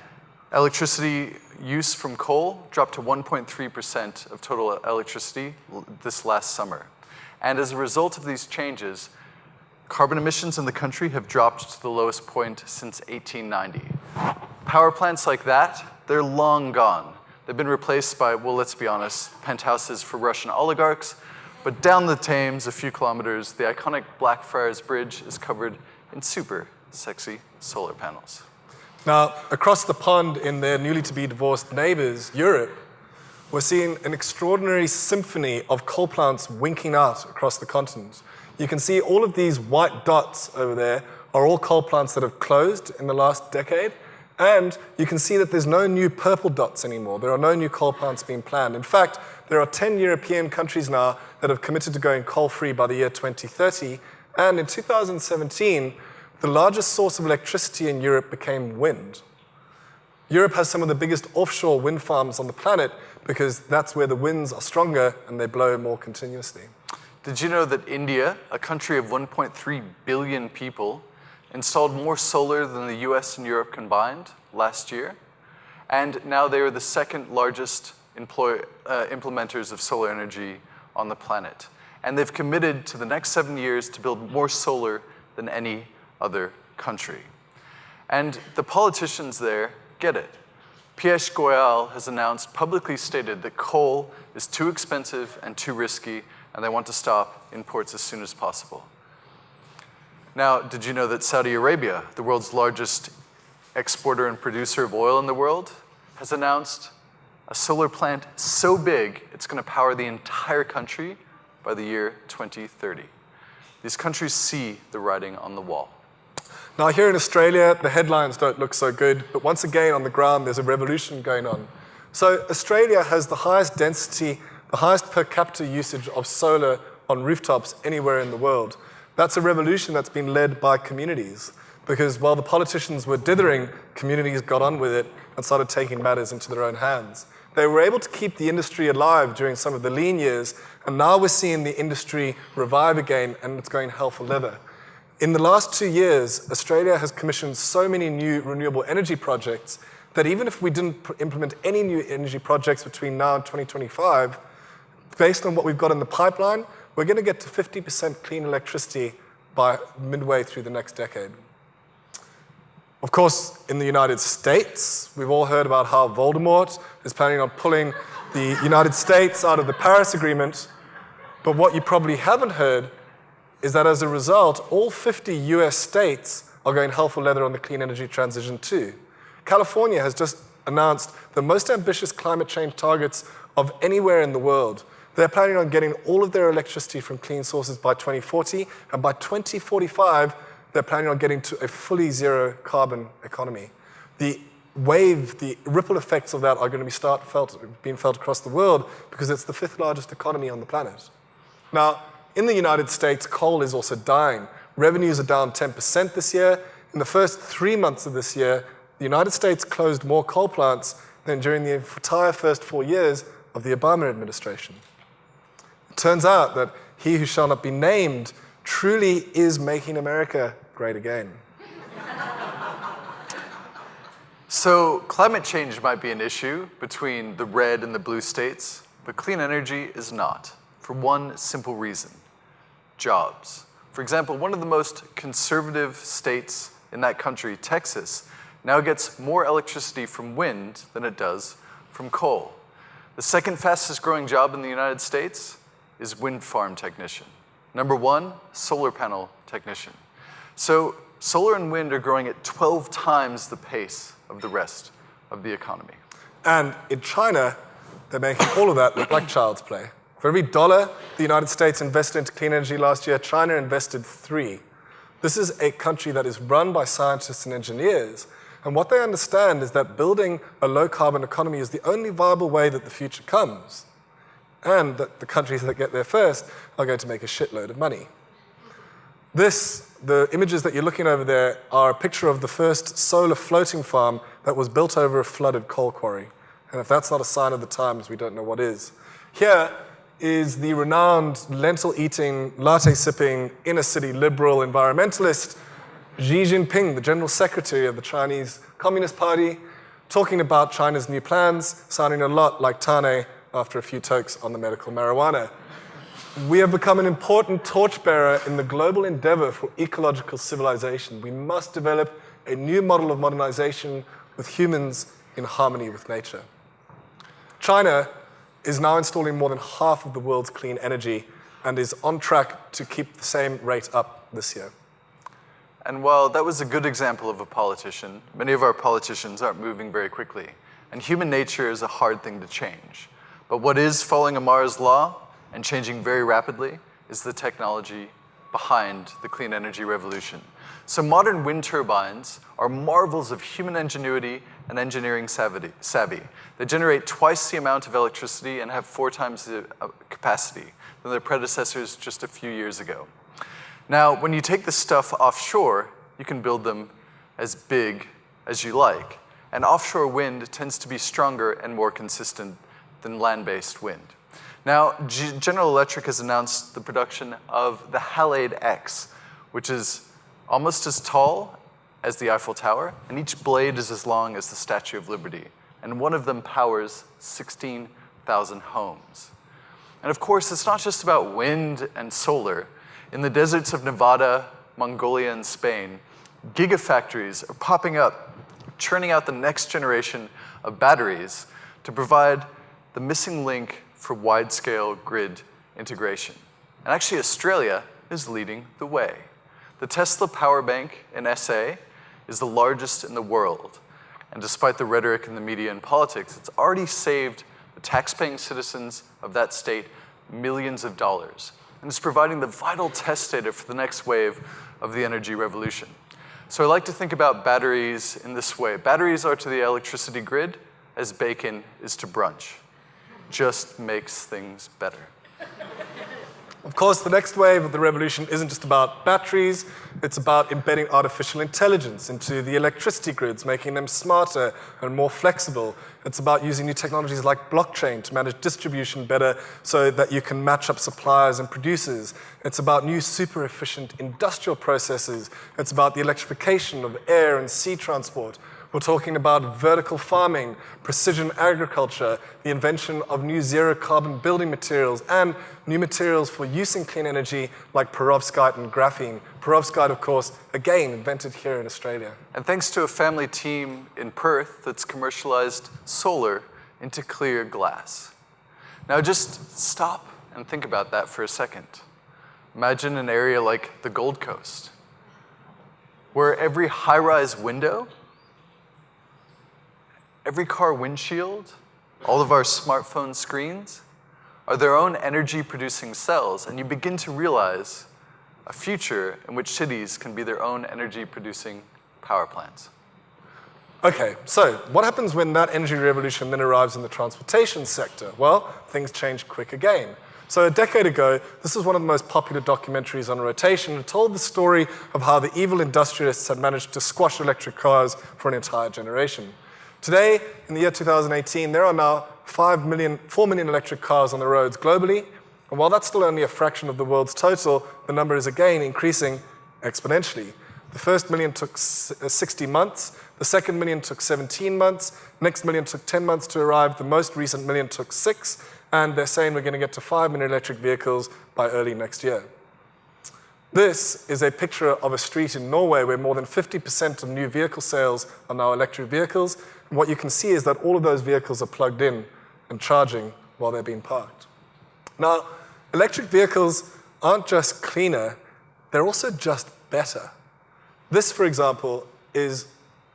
electricity use from coal dropped to 1.3% of total electricity this last summer. And as a result of these changes, carbon emissions in the country have dropped to the lowest point since 1890. Power plants like that, they're long gone. They've been replaced by, well, let's be honest, penthouses for Russian oligarchs. But down the Thames, a few kilometers, the iconic Blackfriars Bridge is covered in super sexy solar panels. Now, across the pond in their newly to be divorced neighbors, Europe, we're seeing an extraordinary symphony of coal plants winking out across the continent. You can see all of these white dots over there are all coal plants that have closed in the last decade. And you can see that there's no new purple dots anymore. There are no new coal plants being planned. In fact, there are 10 European countries now that have committed to going coal-free by the year 2030. And in 2017, the largest source of electricity in Europe became wind. Europe has some of the biggest offshore wind farms on the planet because that's where the winds are stronger and they blow more continuously. Did you know that India, a country of 1.3 billion people, installed more solar than the US and Europe combined last year? And now they are the second largest implementers of solar energy on the planet. And they've committed to the next 7 years to build more solar than any other country. And the politicians there get it. Piyush Goyal has publicly stated that coal is too expensive and too risky, and they want to stop imports as soon as possible. Now, did you know that Saudi Arabia, the world's largest exporter and producer of oil in the world, has announced a solar plant so big it's going to power the entire country by the year 2030. These countries see the writing on the wall. Now, here in Australia, the headlines don't look so good, but once again, on the ground, there's a revolution going on. So Australia has the highest density, the highest per capita usage of solar on rooftops anywhere in the world. That's a revolution that's been led by communities, because while the politicians were dithering, communities got on with it and started taking matters into their own hands. They were able to keep the industry alive during some of the lean years, and now we're seeing the industry revive again, and it's going hell for leather. In the last 2 years, Australia has commissioned so many new renewable energy projects that even if we didn't implement any new energy projects between now and 2025, based on what we've got in the pipeline, we're going to get to 50% clean electricity by midway through the next decade. Of course, in the United States, we've all heard about how Voldemort is planning on pulling the United States out of the Paris Agreement. But what you probably haven't heard is that as a result, all 50 US states are going hell for leather on the clean energy transition too. California has just announced the most ambitious climate change targets of anywhere in the world. They're planning on getting all of their electricity from clean sources by 2040, and by 2045, they're planning on getting to a fully zero carbon economy. The ripple effects of that are going to be being felt across the world because it's the 5th largest economy on the planet. Now, in the United States, coal is also dying. Revenues are down 10% this year. In the first 3 months of this year, the United States closed more coal plants than during the entire first 4 years of the Obama administration. It turns out that he who shall not be named truly is making America great again. So climate change might be an issue between the red and the blue states, but clean energy is not, for one simple reason: jobs. For example, one of the most conservative states in that country, Texas, now gets more electricity from wind than it does from coal. The second fastest growing job in the United States is wind farm technician. Number 1, solar panel technician. So solar and wind are growing at 12 times the pace of the rest of the economy. And in China, they're making all of that look like child's play. For every dollar the United States invested into clean energy last year, China invested $3. This is a country that is run by scientists and engineers, and what they understand is that building a low-carbon economy is the only viable way that the future comes, and that the countries that get there first are going to make a shitload of money. The images that you're looking over there are a picture of the first solar floating farm that was built over a flooded coal quarry. And if that's not a sign of the times, we don't know what is. Here is the renowned lentil-eating, latte-sipping, inner-city liberal environmentalist Xi Jinping, the General Secretary of the Chinese Communist Party, talking about China's new plans, sounding a lot like Tane after a few tokes on the medical marijuana. We have become an important torchbearer in the global endeavor for ecological civilization. We must develop a new model of modernization with humans in harmony with nature. China is now installing more than half of the world's clean energy and is on track to keep the same rate up this year. And while that was a good example of a politician, many of our politicians aren't moving very quickly. And human nature is a hard thing to change. But what is following Amara's law and changing very rapidly is the technology behind the clean energy revolution. So modern wind turbines are marvels of human ingenuity and engineering savvy. They generate twice the amount of electricity and have 4 times the capacity than their predecessors just a few years ago. Now, when you take this stuff offshore, you can build them as big as you like. And offshore wind tends to be stronger and more consistent than land-based wind. Now, General Electric has announced the production of the Halide X, which is almost as tall as the Eiffel Tower, and each blade is as long as the Statue of Liberty. And one of them powers 16,000 homes. And of course, it's not just about wind and solar. In the deserts of Nevada, Mongolia, and Spain, gigafactories are popping up, churning out the next generation of batteries to provide the missing link for wide-scale grid integration. And actually, Australia is leading the way. The Tesla power bank in SA is the largest in the world. And despite the rhetoric in the media and politics, it's already saved the taxpaying citizens of that state millions of dollars. And it's providing the vital test data for the next wave of the energy revolution. So I like to think about batteries in this way. Batteries are to the electricity grid as bacon is to brunch. Just makes things better. Of course, the next wave of the revolution isn't just about batteries, it's about embedding artificial intelligence into the electricity grids, making them smarter and more flexible. It's about using new technologies like blockchain to manage distribution better so that you can match up suppliers and producers. It's about new super efficient industrial processes. It's about the electrification of air and sea transport. We're talking about vertical farming, precision agriculture, the invention of new zero-carbon building materials, and new materials for use in clean energy like perovskite and graphene. Perovskite, of course, again, invented here in Australia. And thanks to a family team in Perth that's commercialized solar into clear glass. Now just stop and think about that for a second. Imagine an area like the Gold Coast, where every high-rise window, every car windshield, all of our smartphone screens are their own energy-producing cells, and you begin to realize a future in which cities can be their own energy-producing power plants. Okay, so what happens when that energy revolution then arrives in the transportation sector? Well, things change quick again. So a decade ago, this was one of the most popular documentaries on rotation. It told the story of how the evil industrialists had managed to squash electric cars for an entire generation. Today, in the year 2018, there are now 4 million electric cars on the roads globally. And while that's still only a fraction of the world's total, the number is again increasing exponentially. The first million took 60 months. The second million took 17 months. The next million took 10 months to arrive. The most recent million took 6. And they're saying we're going to get to 5 million electric vehicles by early next year. This is a picture of a street in Norway where more than 50% of new vehicle sales are now electric vehicles. And what you can see is that all of those vehicles are plugged in and charging while they're being parked. Now, electric vehicles aren't just cleaner, they're also just better. This, for example, is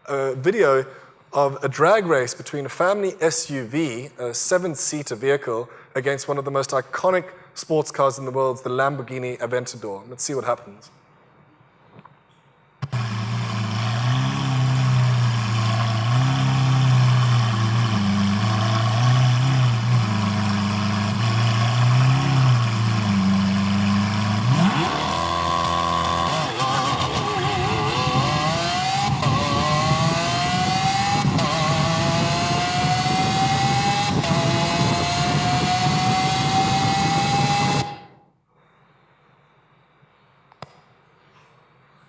a video of a drag race between a family SUV, a 7-seater vehicle, against one of the most iconic sports cars in the world, the Lamborghini Aventador. Let's see what happens.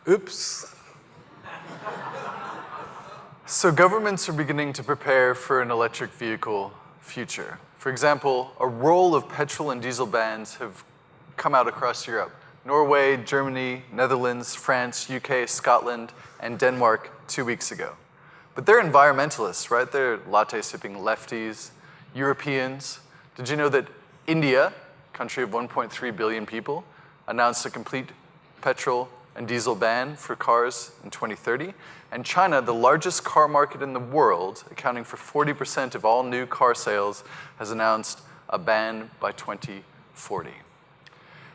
Oops. So governments are beginning to prepare for an electric vehicle future. For example, a roll of petrol and diesel bans have come out across Europe. Norway, Germany, Netherlands, France, UK, Scotland, and Denmark 2 weeks ago. But they're environmentalists, right? They're latte-sipping lefties. Europeans. Did you know that India, country of 1.3 billion people, announced a complete petrol and diesel ban for cars in 2030? And China, the largest car market in the world, accounting for 40% of all new car sales, has announced a ban by 2040.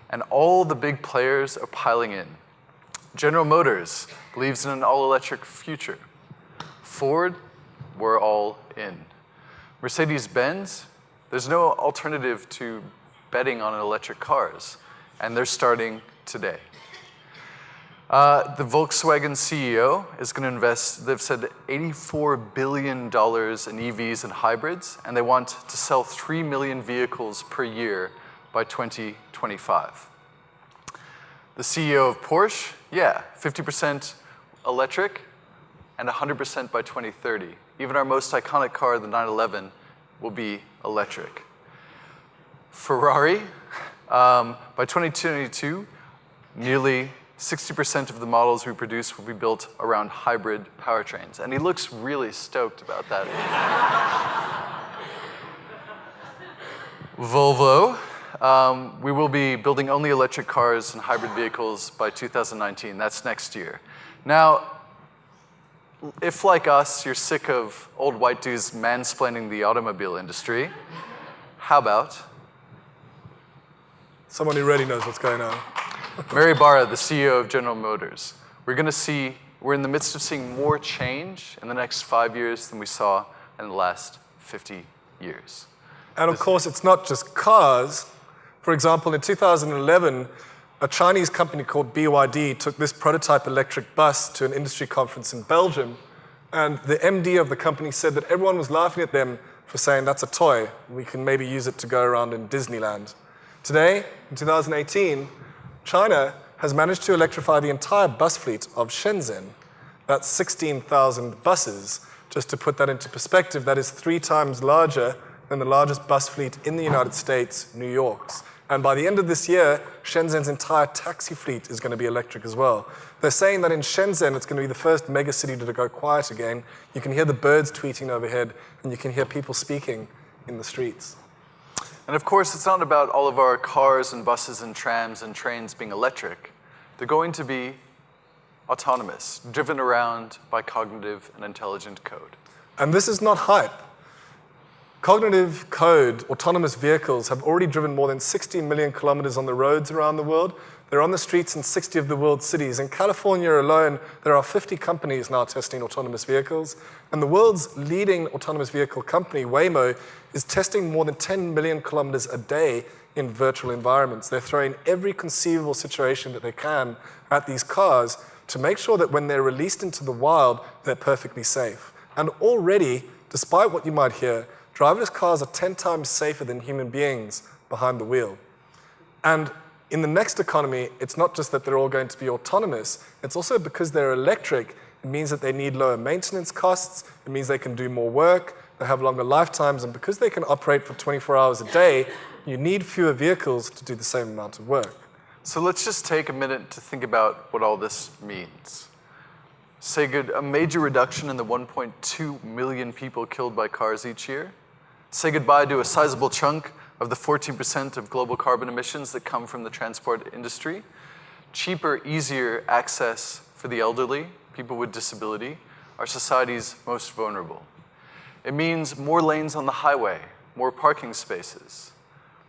And all the big players are piling in. General Motors believes in an all-electric future. Ford, we're all in. Mercedes-Benz, there's no alternative to betting on electric cars, and they're starting today. The Volkswagen CEO is going to invest, they've said, $84 billion in EVs and hybrids, and they want to sell 3 million vehicles per year by 2025. The CEO of Porsche, 50% electric and 100% by 2030. Even our most iconic car, the 911, will be electric. Ferrari, by 2022, nearly 60% of the models we produce will be built around hybrid powertrains. And he looks really stoked about that. Volvo, we will be building only electric cars and hybrid vehicles by 2019. That's next year. Now, if like us, you're sick of old white dudes mansplaining the automobile industry, how about someone who really knows what's going on? Mary Barra, the CEO of General Motors. We're in the midst of seeing more change in the next 5 years than we saw in the last 50 years. And of course, it's not just cars. For example, in 2011, a Chinese company called BYD took this prototype electric bus to an industry conference in Belgium, and the MD of the company said that everyone was laughing at them for saying, that's a toy, we can maybe use it to go around in Disneyland. Today, in 2018, China has managed to electrify the entire bus fleet of Shenzhen. That's 16,000 buses. Just to put that into perspective, that is 3 times larger than the largest bus fleet in the United States, New York's. And by the end of this year, Shenzhen's entire taxi fleet is going to be electric as well. They're saying that in Shenzhen, it's going to be the first mega city to go quiet again. You can hear the birds tweeting overhead, and you can hear people speaking in the streets. And of course, it's not about all of our cars and buses and trams and trains being electric. They're going to be autonomous, driven around by cognitive and intelligent code. And this is not hype. Cognitive code, autonomous vehicles have already driven more than 60 million kilometers on the roads around the world. They're on the streets in 60 of the world's cities. In California alone, there are 50 companies now testing autonomous vehicles. And the world's leading autonomous vehicle company, Waymo, is testing more than 10 million kilometers a day in virtual environments. They're throwing every conceivable situation that they can at these cars to make sure that when they're released into the wild, they're perfectly safe. And already, despite what you might hear, driverless cars are 10 times safer than human beings behind the wheel. And in the next economy, it's not just that they're all going to be autonomous, it's also because they're electric, it means that they need lower maintenance costs, it means they can do more work, they have longer lifetimes, and because they can operate for 24 hours a day, you need fewer vehicles to do the same amount of work. So let's just take a minute to think about what all this means. Say a major reduction in the 1.2 million people killed by cars each year. Say goodbye to a sizable chunk of the 14% of global carbon emissions that come from the transport industry. Cheaper, easier access for the elderly, people with disability. our society's most vulnerable. It means more lanes on the highway, more parking spaces,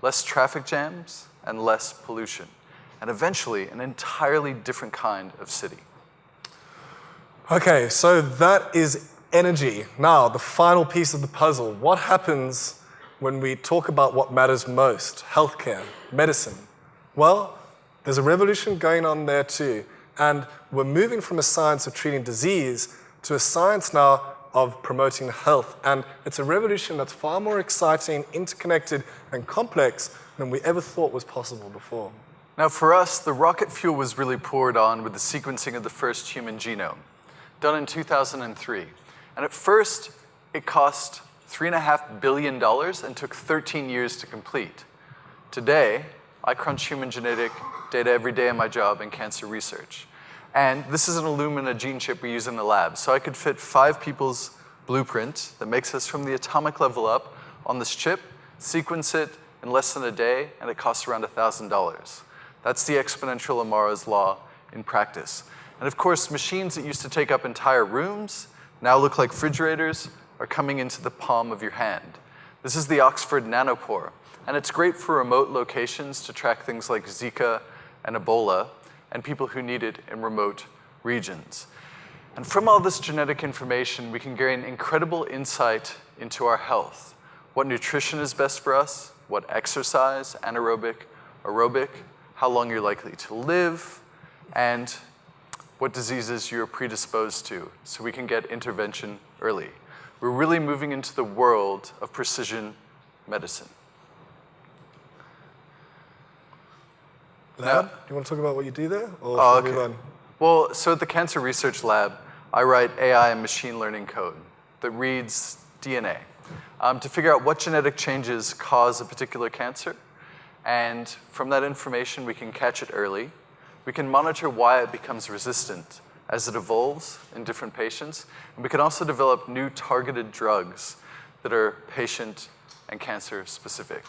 less traffic jams, and less pollution, and eventually an entirely different kind of city. Okay, so that is energy. Now, the final piece of the puzzle. What happens when we talk about what matters most? Healthcare, medicine. Well, there's a revolution going on there too. And we're moving from a science of treating disease to a science now of promoting health. And it's a revolution that's far more exciting, interconnected, and complex than we ever thought was possible before. Now, for us, the rocket fuel was really poured on with the sequencing of the first human genome, done in 2003. And at first, it cost $3.5 billion and took 13 years to complete. Today, I crunch human genetic data every day in my job in cancer research. And this is an Illumina gene chip we use in the lab. So I could fit 5 people's blueprint that makes us from the atomic level up on this chip, sequence it in less than a day, and it costs around $1,000. That's the exponential Amara's law in practice. And of course, machines that used to take up entire rooms now look like refrigerators are coming into the palm of your hand. This is the Oxford Nanopore, and it's great for remote locations to track things like Zika and Ebola and people who need it in remote regions. And from all this genetic information, we can gain incredible insight into our health. What nutrition is best for us, what exercise, anaerobic, aerobic, how long you're likely to live, and what diseases you're predisposed to, so we can get intervention early. We're really moving into the world of precision medicine. Lab, do you want to talk about what you do there? Or Oh, shall we okay. run? Well, so at the Cancer Research Lab, I write AI and machine learning code that reads DNA to figure out what genetic changes cause a particular cancer. And from that information, we can catch it early. We can monitor why it becomes resistant as it evolves in different patients. And we can also develop new targeted drugs that are patient and cancer specific.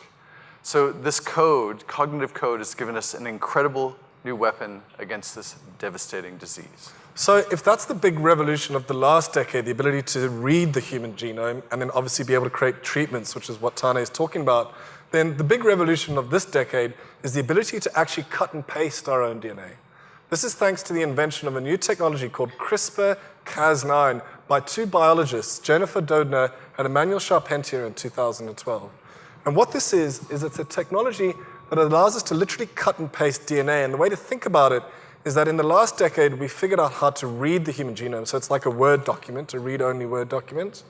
So this code, cognitive code, has given us an incredible new weapon against this devastating disease. So if that's the big revolution of the last decade, the ability to read the human genome and then obviously be able to create treatments, which is what Tane is talking about, then the big revolution of this decade is the ability to actually cut and paste our own DNA. This is thanks to the invention of a new technology called CRISPR-Cas9 by 2 biologists, Jennifer Doudna and Emmanuel Charpentier in 2012. And what this is it's a technology that allows us to literally cut and paste DNA. And the way to think about it is that in the last decade, we figured out how to read the human genome. So it's like a Word document, a read-only Word document.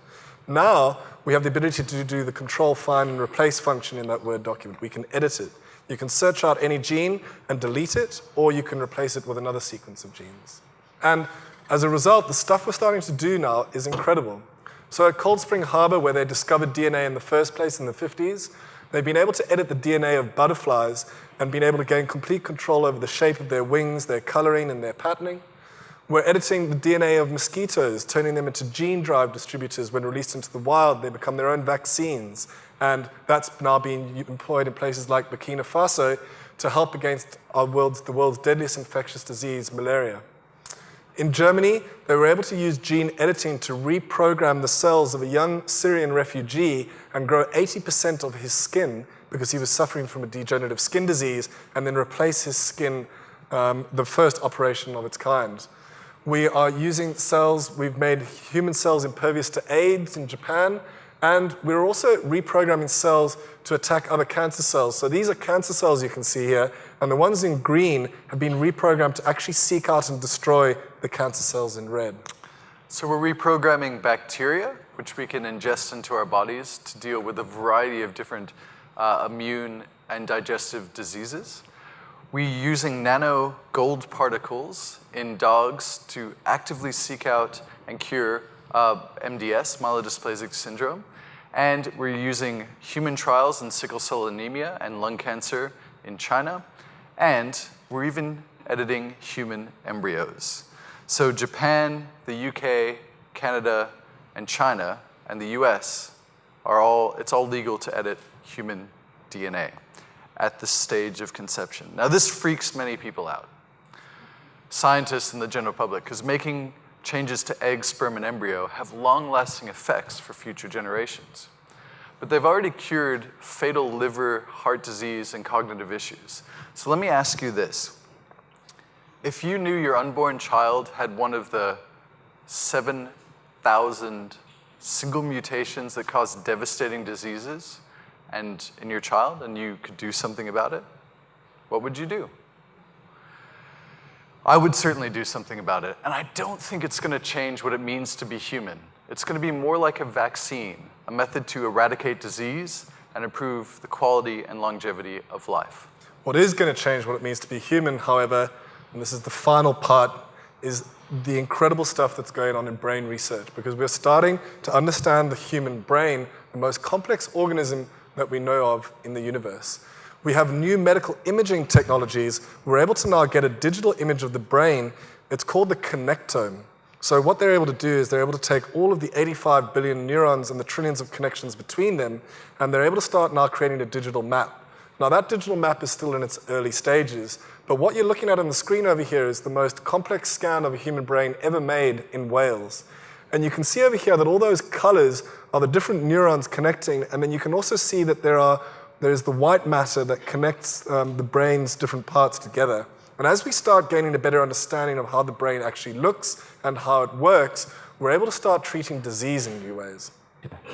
Now, we have the ability to do the control, find, and replace function in that Word document. We can edit it. You can search out any gene and delete it, or you can replace it with another sequence of genes. And as a result, the stuff we're starting to do now is incredible. So at Cold Spring Harbor, where they discovered DNA in the first place in the 50s, they've been able to edit the DNA of butterflies and been able to gain complete control over the shape of their wings, their coloring, and their patterning. We're editing the DNA of mosquitoes, turning them into gene drive distributors. When released into the wild, they become their own vaccines. And that's now being employed in places like Burkina Faso to help against the world's deadliest infectious disease, malaria. In Germany, they were able to use gene editing to reprogram the cells of a young Syrian refugee and grow 80% of his skin because he was suffering from a degenerative skin disease, and then replace his skin, the first operation of its kind. We are using cells, we've made human cells impervious to AIDS in Japan, and we're also reprogramming cells to attack other cancer cells. So these are cancer cells you can see here, and the ones in green have been reprogrammed to actually seek out and destroy the cancer cells in red. So we're reprogramming bacteria, which we can ingest into our bodies to deal with a variety of different immune and digestive diseases. We're using nano gold particles in dogs to actively seek out and cure MDS, myelodysplasic syndrome. And we're using human trials in sickle cell anemia and lung cancer in China. And we're even editing human embryos. So Japan, the UK, Canada, and China, and the US it's all legal to edit human DNA at the stage of conception. Now this freaks many people out, scientists and the general public, because making changes to egg, sperm, and embryo have long-lasting effects for future generations. But they've already cured fatal liver, heart disease, and cognitive issues. So let me ask you this. If you knew your unborn child had one of the 7,000 single mutations that cause devastating diseases in your child, and you could do something about it, what would you do? I would certainly do something about it, and I don't think it's going to change what it means to be human. It's going to be more like a vaccine, a method to eradicate disease and improve the quality and longevity of life. What is going to change what it means to be human, however, and this is the final part, is the incredible stuff that's going on in brain research, because we're starting to understand the human brain, the most complex organism that we know of in the universe. We have new medical imaging technologies. We're able to now get a digital image of the brain. It's called the connectome. So what they're able to do is they're able to take all of the 85 billion neurons and the trillions of connections between them, and they're able to start now creating a digital map. Now that digital map is still in its early stages, but what you're looking at on the screen over here is the most complex scan of a human brain ever made in Wales. And you can see over here that all those colors are the different neurons connecting, and then you can also see that there's the white matter that connects the brain's different parts together. And as we start gaining a better understanding of how the brain actually looks and how it works, we're able to start treating disease in new ways.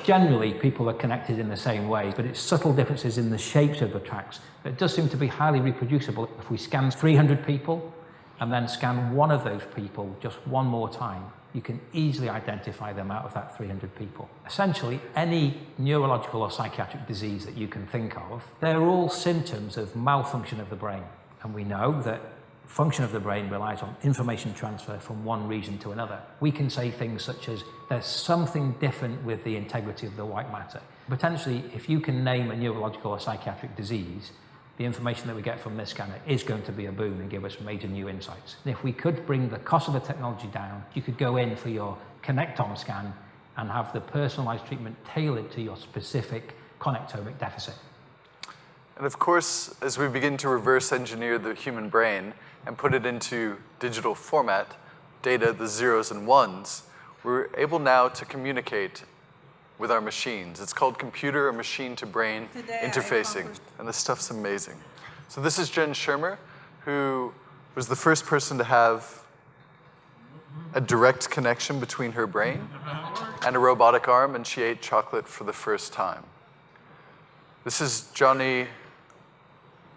Generally, people are connected in the same way, but it's subtle differences in the shapes of the tracks that does seem to be highly reproducible. If we scan 300 people and then scan one of those people just one more time, you can easily identify them out of that 300 people. Essentially, any neurological or psychiatric disease that you can think of, they're all symptoms of malfunction of the brain. And we know that function of the brain relies on information transfer from one region to another. We can say things such as, there's something different with the integrity of the white matter. Potentially, if you can name a neurological or psychiatric disease, the information that we get from this scanner is going to be a boom and give us major new insights. And if we could bring the cost of the technology down, you could go in for your connectome scan and have the personalized treatment tailored to your specific connectomic deficit. And of course, as we begin to reverse engineer the human brain and put it into digital format, data, the zeros and ones, we're able now to communicate with our machines. It's called computer or machine-to-brain interfacing, and this stuff's amazing. So this is Jen Shermer, who was the first person to have a direct connection between her brain and a robotic arm, and she ate chocolate for the first time. This is Johnny,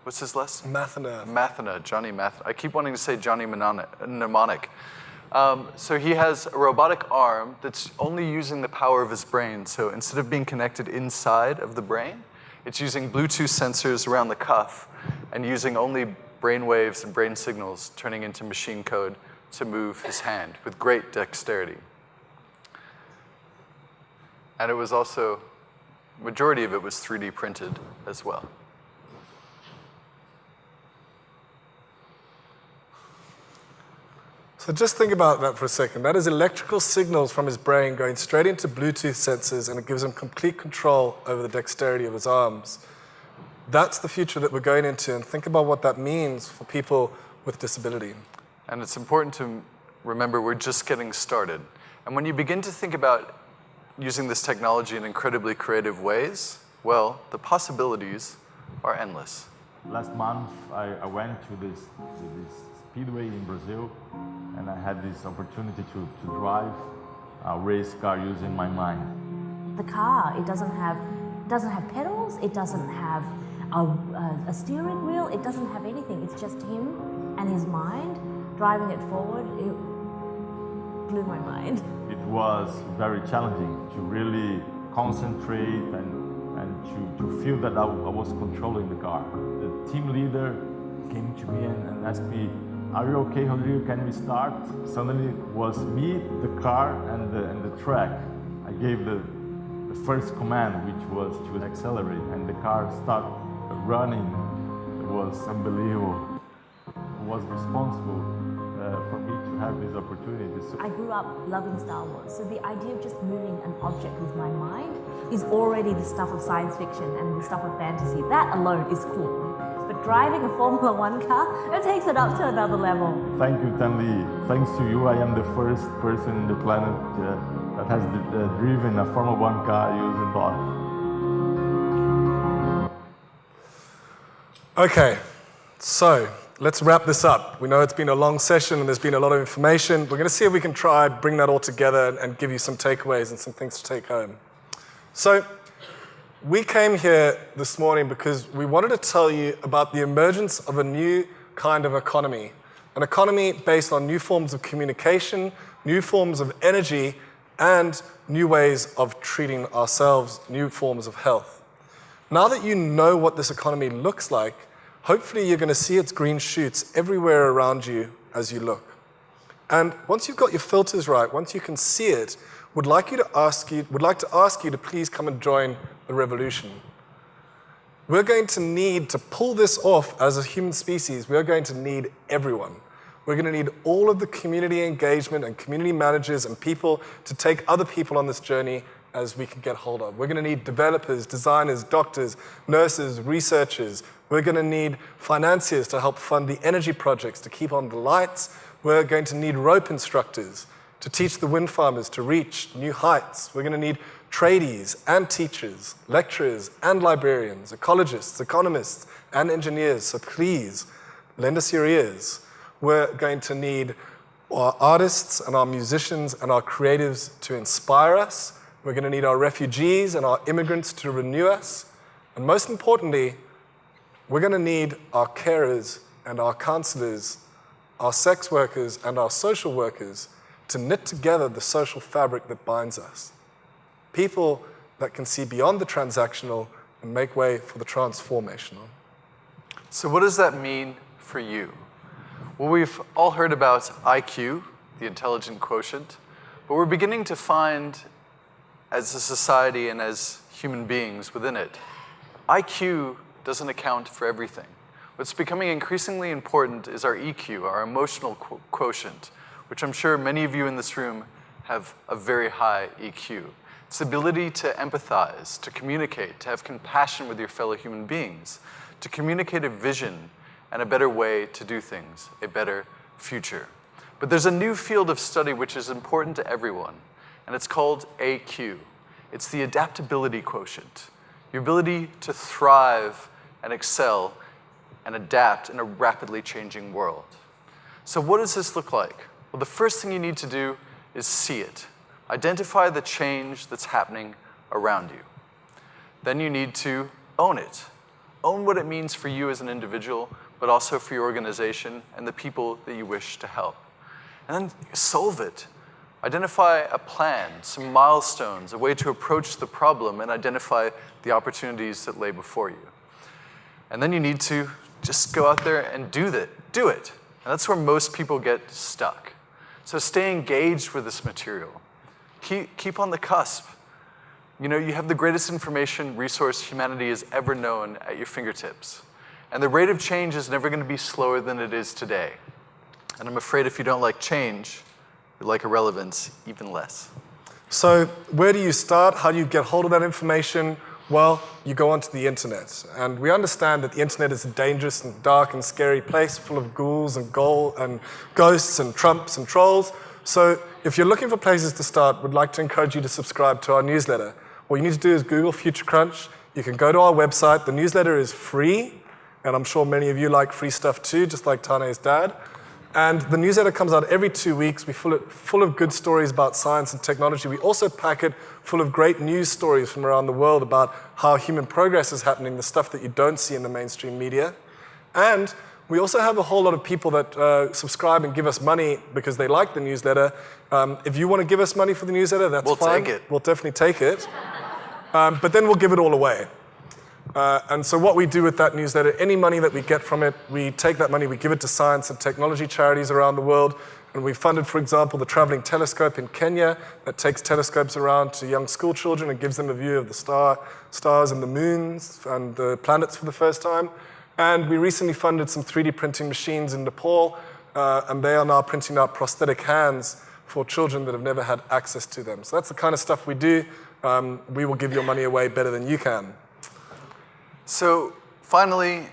what's his last name? Mathana, Johnny Mathana. I keep wanting to say Johnny Mnemonic. So he has a robotic arm that's only using the power of his brain. So instead of being connected inside of the brain, it's using Bluetooth sensors around the cuff and using only brain waves and brain signals turning into machine code to move his hand with great dexterity. And it was also, majority of it was 3D printed as well. So just think about that for a second. That is electrical signals from his brain going straight into Bluetooth sensors, and it gives him complete control over the dexterity of his arms. That's the future that we're going into, and think about what that means for people with disability. And it's important to remember we're just getting started. And when you begin to think about using this technology in incredibly creative ways, well, the possibilities are endless. Last month, I went to this speedway in Brazil, and I had this opportunity to drive a race car using my mind. The car, it doesn't have pedals, it doesn't have a steering wheel, it doesn't have anything. It's just him and his mind driving it forward. It blew my mind. It was very challenging to really concentrate and to feel that I was controlling the car. The team leader came to me and asked me, "Are you okay, Rodrigo? Can we start?" Suddenly it was me, the car, and the track. I gave the first command, which was to accelerate, and the car started running. It was unbelievable. It was responsible for me to have this opportunity. So I grew up loving Star Wars, so the idea of just moving an object with my mind is already the stuff of science fiction and the stuff of fantasy. That alone is cool. But driving a Formula One car, it takes it up to another level. Thank you, Tanli. Thanks to you, I am the first person on the planet that has driven a Formula One car using bots. Okay, so let's wrap this up. We know it's been a long session and there's been a lot of information. We're going to see if we can try bring that all together and give you some takeaways and some things to take home. So we came here this morning because we wanted to tell you about the emergence of a new kind of economy, an economy based on new forms of communication, new forms of energy, and new ways of treating ourselves, new forms of health. Now that you know what this economy looks like, hopefully you're going to see its green shoots everywhere around you as you look. And once you've got your filters right, once you can see it, would like to ask you to please come and join the revolution. We're going to need to pull this off as a human species. We're going to need everyone. We're going to need all of the community engagement and community managers and people to take other people on this journey as we can get hold of. We're going to need developers, designers, doctors, nurses, researchers. We're going to need financiers to help fund the energy projects, to keep on the lights. We're going to need rope instructors to teach the wind farmers to reach new heights. We're going to need tradies and teachers, lecturers and librarians, ecologists, economists and engineers. So please, lend us your ears. We're going to need our artists and our musicians and our creatives to inspire us. We're going to need our refugees and our immigrants to renew us. And most importantly, we're going to need our carers and our counselors, our sex workers and our social workers to knit together the social fabric that binds us. People that can see beyond the transactional and make way for the transformational. So what does that mean for you? Well, we've all heard about IQ, the intelligent quotient, but we're beginning to find, as a society and as human beings within it, IQ doesn't account for everything. What's becoming increasingly important is our EQ, our emotional quotient, which I'm sure many of you in this room have a very high EQ. It's the ability to empathize, to communicate, to have compassion with your fellow human beings, to communicate a vision and a better way to do things, a better future. But there's a new field of study which is important to everyone, and it's called AQ. It's the adaptability quotient, your ability to thrive and excel and adapt in a rapidly changing world. So what does this look like? Well, the first thing you need to do is see it. Identify the change that's happening around you. Then you need to own it. Own what it means for you as an individual, but also for your organization and the people that you wish to help. And then solve it. Identify a plan, some milestones, a way to approach the problem and identify the opportunities that lay before you. And then you need to just go out there and do it. And that's where most people get stuck. So stay engaged with this material. Keep on the cusp. You know, you have the greatest information resource humanity has ever known at your fingertips. And the rate of change is never going to be slower than it is today. And I'm afraid if you don't like change, you like irrelevance even less. So where do you start? How do you get hold of that information? Well, you go onto the internet. And we understand that the internet is a dangerous and dark and scary place full of ghouls and ghosts and Trumps and trolls. So if you're looking for places to start, we'd like to encourage you to subscribe to our newsletter. What you need to do is Google Future Crunch. You can go to our website. The newsletter is free, and I'm sure many of you like free stuff too, just like Tane's dad. And the newsletter comes out every 2 weeks. We fill it full of good stories about science and technology. We also pack it full of great news stories from around the world about how human progress is happening, the stuff that you don't see in the mainstream media. And we also have a whole lot of people that subscribe and give us money because they like the newsletter. If you want to give us money for the newsletter, that's fine. We'll take it. We'll definitely take it. But then we'll give it all away. And so what we do with that newsletter, any money that we get from it, we take that money, we give it to science and technology charities around the world. And we funded, for example, the Traveling Telescope in Kenya that takes telescopes around to young school children and gives them a view of the stars and the moons and the planets for the first time. And we recently funded some 3D printing machines in Nepal, and they are now printing out prosthetic hands for children that have never had access to them. So that's the kind of stuff we do. We will give your money away better than you can. So finally,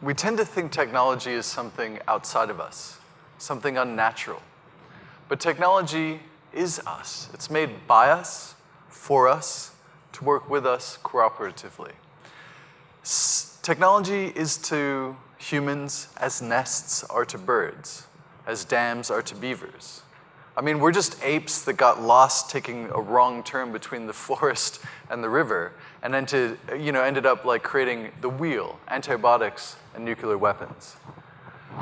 we tend to think technology is something outside of us, something unnatural. But technology is us. It's made by us, for us, to work with us cooperatively. Technology is to humans as nests are to birds, as dams are to beavers. I mean, we're just apes that got lost taking a wrong turn between the forest and the river, and then ended up like creating the wheel, antibiotics, and nuclear weapons.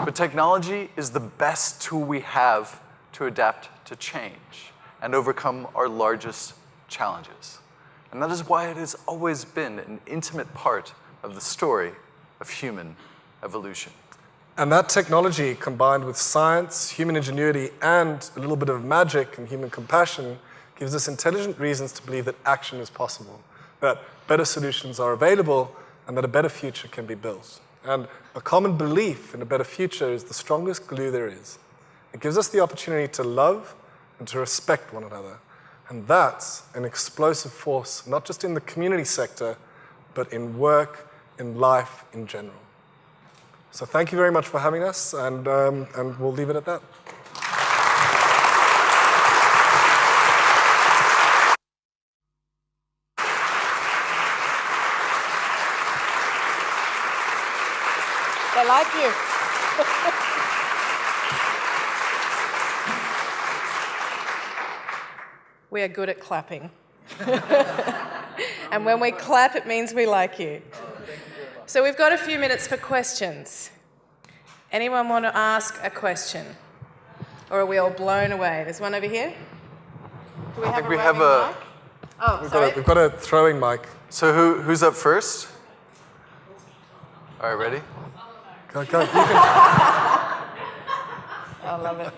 But technology is the best tool we have to adapt to change and overcome our largest challenges. And that is why it has always been an intimate part of the story of human evolution. And that technology, combined with science, human ingenuity, and a little bit of magic and human compassion, gives us intelligent reasons to believe that action is possible, that better solutions are available, and that a better future can be built. And a common belief in a better future is the strongest glue there is. It gives us the opportunity to love and to respect one another. And that's an explosive force, not just in the community sector, but in work, in life in general. So thank you very much for having us, and we'll leave it at that. They like you. We are good at clapping. And when we clap, it means we like you. So we've got a few minutes for questions. Anyone want to ask a question? Or are we all blown away? There's one over here. Do we have a roving mic? Oh, sorry. We've got a throwing mic. So who's up first? All right, ready? Go. You can. I love it.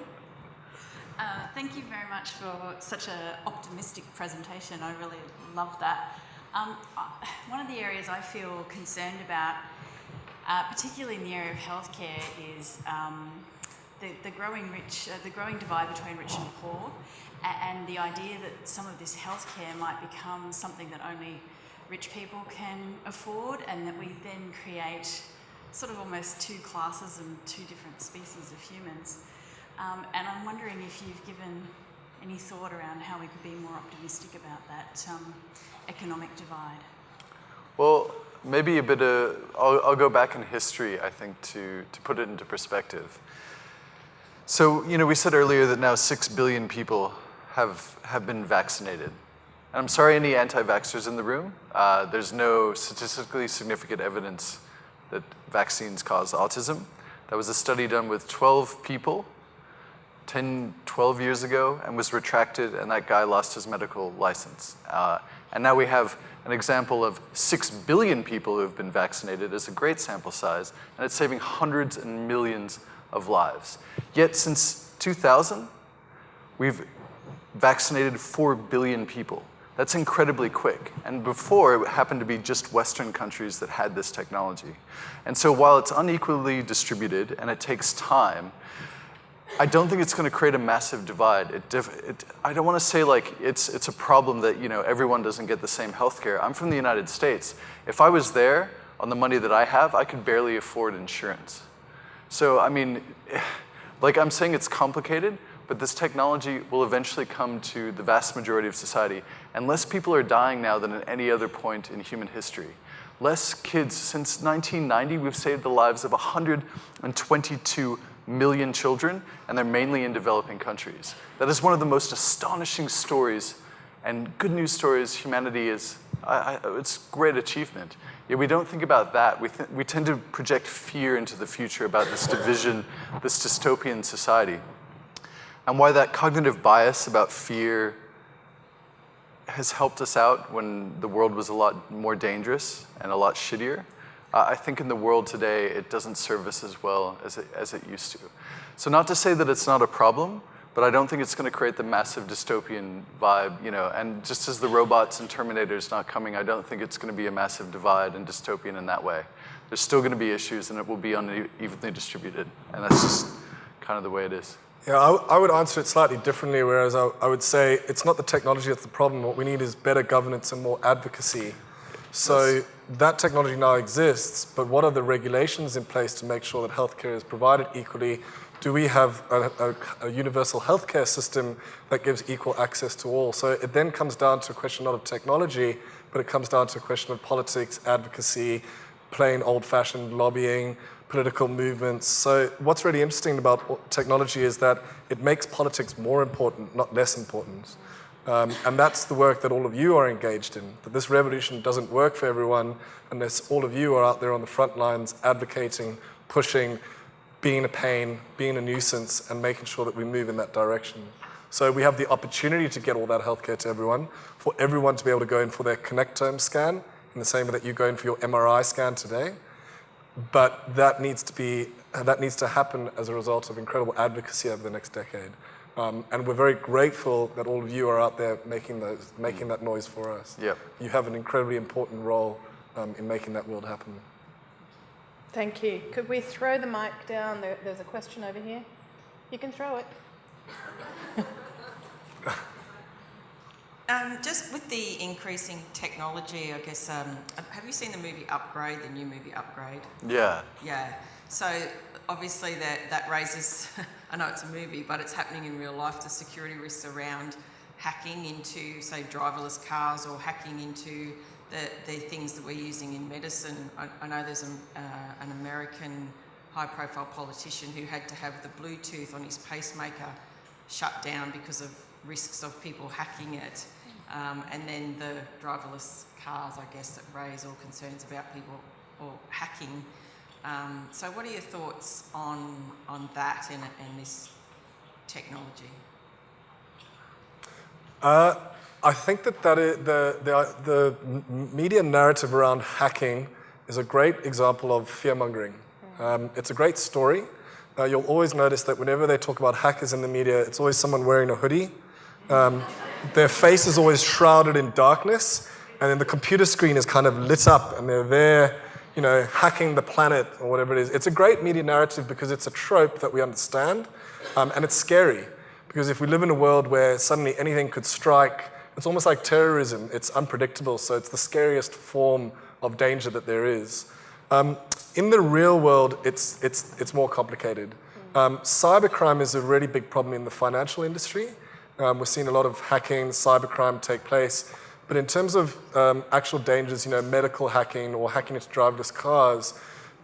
Thank you very much for such an optimistic presentation. I really love that. One of the areas I feel concerned about, particularly in the area of healthcare, is the growing divide between rich and poor, and the idea that some of this healthcare might become something that only rich people can afford, and that we then create sort of almost two classes and two different species of humans. And I'm wondering if you've given any thought around how we could be more optimistic about that economic divide. Well, maybe a bit of, I'll go back in history, I think, to put it into perspective. So, we said earlier that now 6 billion people have been vaccinated. And I'm sorry, any anti-vaxxers in the room, there's no statistically significant evidence that vaccines cause autism. That was a study done with 12 people 10, 12 years ago and was retracted, and that guy lost his medical license. And now we have an example of 6 billion people who have been vaccinated as a great sample size, and it's saving hundreds and millions of lives. Yet since 2000, we've vaccinated 4 billion people. That's incredibly quick. And before, it happened to be just Western countries that had this technology. And so while it's unequally distributed and it takes time, I don't think it's going to create a massive divide. I don't want to say like it's a problem that everyone doesn't get the same healthcare. I'm from the United States. If I was there on the money that I have, I could barely afford insurance. So I mean, like I'm saying, it's complicated, but this technology will eventually come to the vast majority of society. And less people are dying now than at any other point in human history. Less kids. Since 1990, we've saved the lives of 122 million children, and they're mainly in developing countries. That is one of the most astonishing stories and good news stories humanity is. It's a great achievement. Yet we don't think about that. We tend to project fear into the future about this division, this dystopian society. And why that cognitive bias about fear has helped us out when the world was a lot more dangerous and a lot shittier. I think in the world today, it doesn't serve us as well as it used to. So not to say that it's not a problem, but I don't think it's going to create the massive dystopian vibe, and just as the robots and Terminators not coming, I don't think it's going to be a massive divide and dystopian in that way. There's still going to be issues, and it will be unevenly distributed, and that's just kind of the way it is. Yeah, I would answer it slightly differently, whereas I would say it's not the technology that's the problem. What we need is better governance and more advocacy. So that technology now exists, but what are the regulations in place to make sure that healthcare is provided equally? Do we have a universal healthcare system that gives equal access to all? So it then comes down to a question not of technology, but it comes down to a question of politics, advocacy, plain old-fashioned lobbying, political movements. So what's really interesting about technology is that it makes politics more important, not less important. And that's the work that all of you are engaged in. That this revolution doesn't work for everyone unless all of you are out there on the front lines advocating, pushing, being a pain, being a nuisance, and making sure that we move in that direction. So we have the opportunity to get all that healthcare to everyone, for everyone to be able to go in for their connectome scan, in the same way that you go in for your MRI scan today. But that needs to happen as a result of incredible advocacy over the next decade. And we're very grateful that all of you are out there making that noise for us. Yep. You have an incredibly important role in making that world happen. Thank you. Could we throw the mic down? There's a question over here. You can throw it. Just with the increasing technology, I guess, have you seen the movie Upgrade, the new movie Upgrade? Yeah. Yeah. So obviously that raises, I know it's a movie, but it's happening in real life, the security risks around hacking into, say, driverless cars or hacking into the things that we're using in medicine. I know there's an American high-profile politician who had to have the Bluetooth on his pacemaker shut down because of risks of people hacking it. And then the driverless cars, I guess, that raise all concerns about people or hacking. So what are your thoughts on that and this technology? I think that the media narrative around hacking is a great example of fear-mongering. It's a great story. You'll always notice that whenever they talk about hackers in the media, it's always someone wearing a hoodie. Their face is always shrouded in darkness, and then the computer screen is kind of lit up, and they're there, hacking the planet or whatever it is. It's a great media narrative because it's a trope that we understand, and it's scary. Because if we live in a world where suddenly anything could strike, it's almost like terrorism. It's unpredictable, so it's the scariest form of danger that there is. In the real world, it's more complicated. Cybercrime is a really big problem in the financial industry. We're seeing a lot of hacking, cybercrime take place. But in terms of actual dangers, medical hacking or hacking into driverless cars,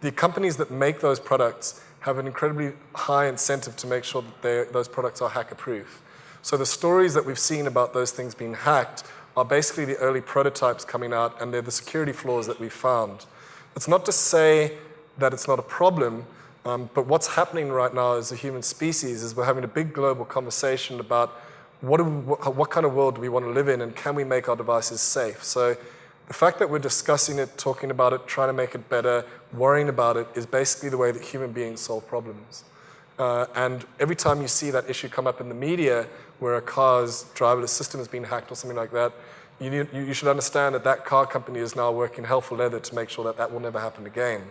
the companies that make those products have an incredibly high incentive to make sure that those products are hacker-proof. So the stories that we've seen about those things being hacked are basically the early prototypes coming out, and they're the security flaws that we found. It's not to say that it's not a problem, but what's happening right now as a human species is we're having a big global conversation about what kind of world do we want to live in, and can we make our devices safe? So the fact that we're discussing it, talking about it, trying to make it better, worrying about it, is basically the way that human beings solve problems. And every time you see that issue come up in the media, where a car's driverless system has been hacked or something like that, you should understand that car company is now working hell for leather to make sure that will never happen again.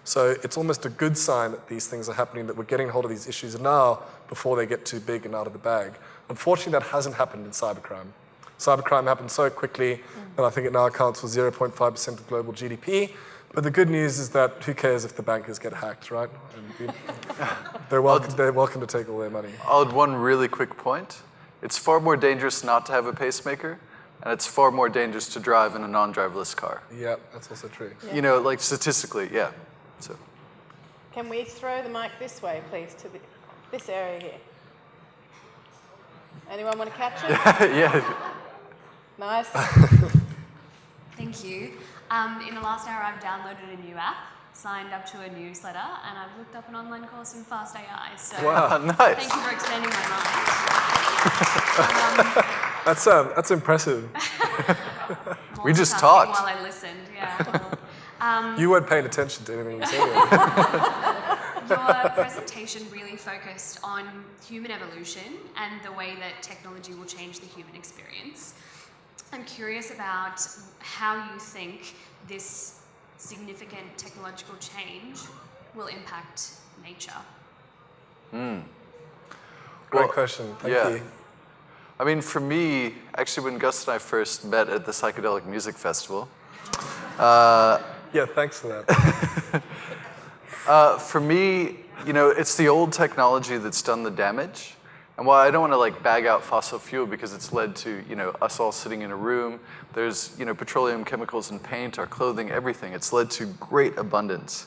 So it's almost a good sign that these things are happening, that we're getting hold of these issues now before they get too big and out of the bag. Unfortunately, that hasn't happened in cybercrime. Cybercrime happened so quickly that I think it now accounts for 0.5% of global GDP. But the good news is that who cares if the bankers get hacked, right? They're welcome to take all their money. I'll add one really quick point. It's far more dangerous not to have a pacemaker, and it's far more dangerous to drive in a non-driverless car. Yeah, that's also true. Yeah. Like statistically, yeah. So. Can we throw the mic this way, please, to this area here? Anyone want to catch it? Yeah. Nice. Thank you. In the last hour, I've downloaded a new app, signed up to a newsletter, and I've looked up an online course in Fast AI. So wow, nice. Thank you for expanding my mind. That's impressive. We just talked. While I listened, yeah. You weren't paying attention to anything you said. Your presentation really focused on human evolution and the way that technology will change the human experience. I'm curious about how you think this significant technological change will impact nature. Great question. Thank you. I mean, for me, actually, when Gus and I first met at the Psychedelic Music Festival, Yeah, thanks for that. For me, it's the old technology that's done the damage. And while I don't want to like bag out fossil fuel because it's led to, us all sitting in a room, there's, petroleum chemicals in paint, our clothing, everything. It's led to great abundance.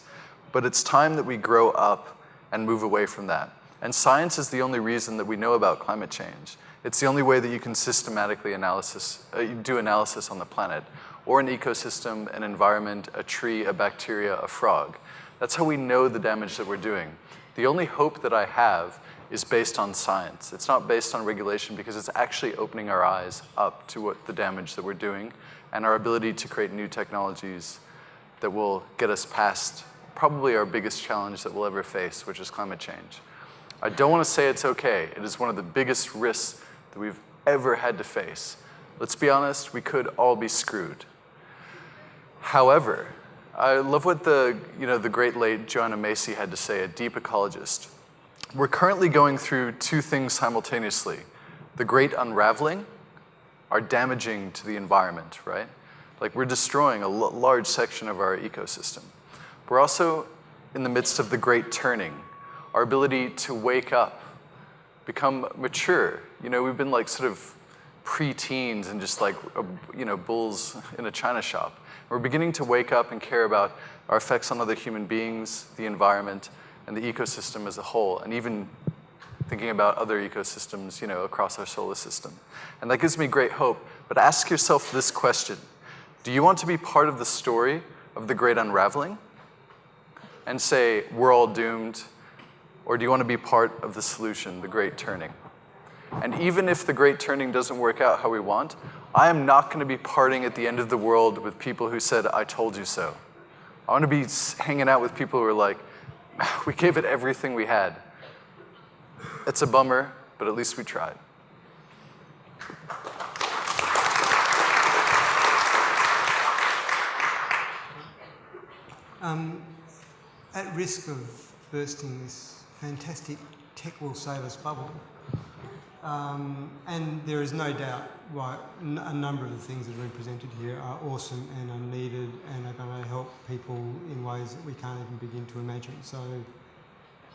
But it's time that we grow up and move away from that. And science is the only reason that we know about climate change. It's the only way that you can systematically do analysis on the planet, or an ecosystem, an environment, a tree, a bacteria, a frog. That's how we know the damage that we're doing. The only hope that I have is based on science. It's not based on regulation because it's actually opening our eyes up to what the damage that we're doing and our ability to create new technologies that will get us past probably our biggest challenge that we'll ever face, which is climate change. I don't want to say it's okay. It is one of the biggest risks that we've ever had to face. Let's be honest, we could all be screwed. However, I love what the great late Joanna Macy had to say, a deep ecologist. We're currently going through two things simultaneously. The great unraveling are damaging to the environment, right? Like we're destroying a large section of our ecosystem. We're also in the midst of the great turning, our ability to wake up, become mature. We've been like sort of pre-teens and just like, bulls in a china shop. We're beginning to wake up and care about our effects on other human beings, the environment, and the ecosystem as a whole, and even thinking about other ecosystems, across our solar system. And that gives me great hope. But ask yourself this question. Do you want to be part of the story of the great unraveling and say, we're all doomed? Or do you want to be part of the solution, the great turning? And even if the great turning doesn't work out how we want, I am not going to be partying at the end of the world with people who said, I told you so. I want to be hanging out with people who are like, we gave it everything we had. It's a bummer, but at least we tried. At risk of bursting this fantastic tech will save us bubble, and there is no doubt why a number of the things that are presented here are awesome and are needed and are going to help people in ways that we can't even begin to imagine.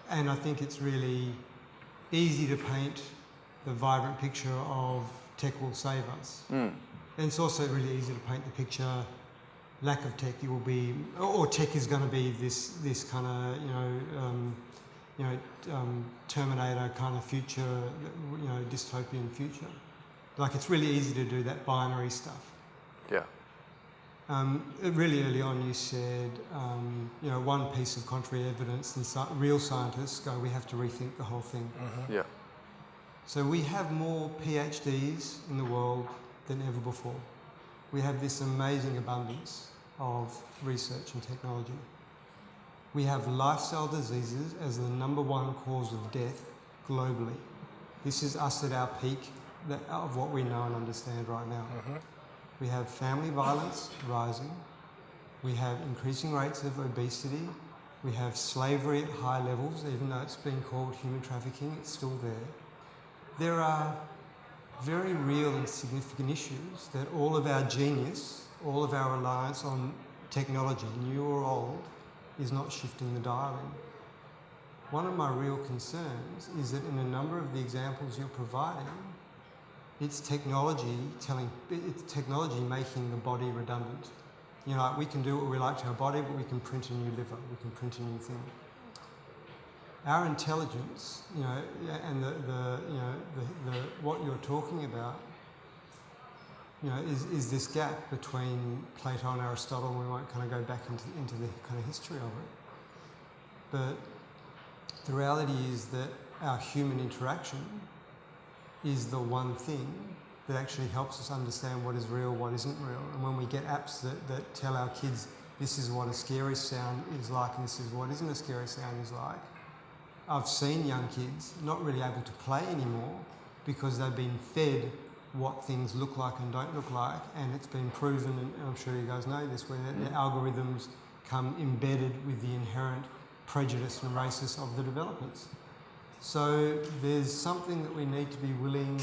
And I think it's really easy to paint the vibrant picture of tech will save us. And it's also really easy to paint the picture, lack of tech, you will be, or tech is going to be this kind of, Terminator kind of future, dystopian future. Like it's really easy to do that binary stuff. Yeah. Really early on you said, one piece of contrary evidence and real scientists go, we have to rethink the whole thing. Yeah. So we have more PhDs in the world than ever before. We have this amazing abundance of research and technology. We have lifestyle diseases as the #1 cause of death globally. This is us at our peak of what we know and understand right now. We have family violence rising. We have increasing rates of obesity. We have slavery at high levels, even though it's been called human trafficking, it's still there. There are very real and significant issues that all of our genius, all of our reliance on technology, new or old, is not shifting the dial in. One of my real concerns is that in a number of the examples you're providing, it's technology making the body redundant. We can do what we like to our body, but we can print a new liver, we can print a new thing. Our intelligence, and what you're talking about, is this gap between Plato and Aristotle, and we won't kind of go back into the kind of history of it. But the reality is that our human interaction is the one thing that actually helps us understand what is real, what isn't real. And when we get apps that tell our kids, this is what a scary sound is like, and this is what isn't a scary sound is like, I've seen young kids not really able to play anymore because they've been fed what things look like and don't look like, and it's been proven, and I'm sure you guys know this, where the algorithms come embedded with the inherent prejudice and racism of the developers. So there's something that we need to be willing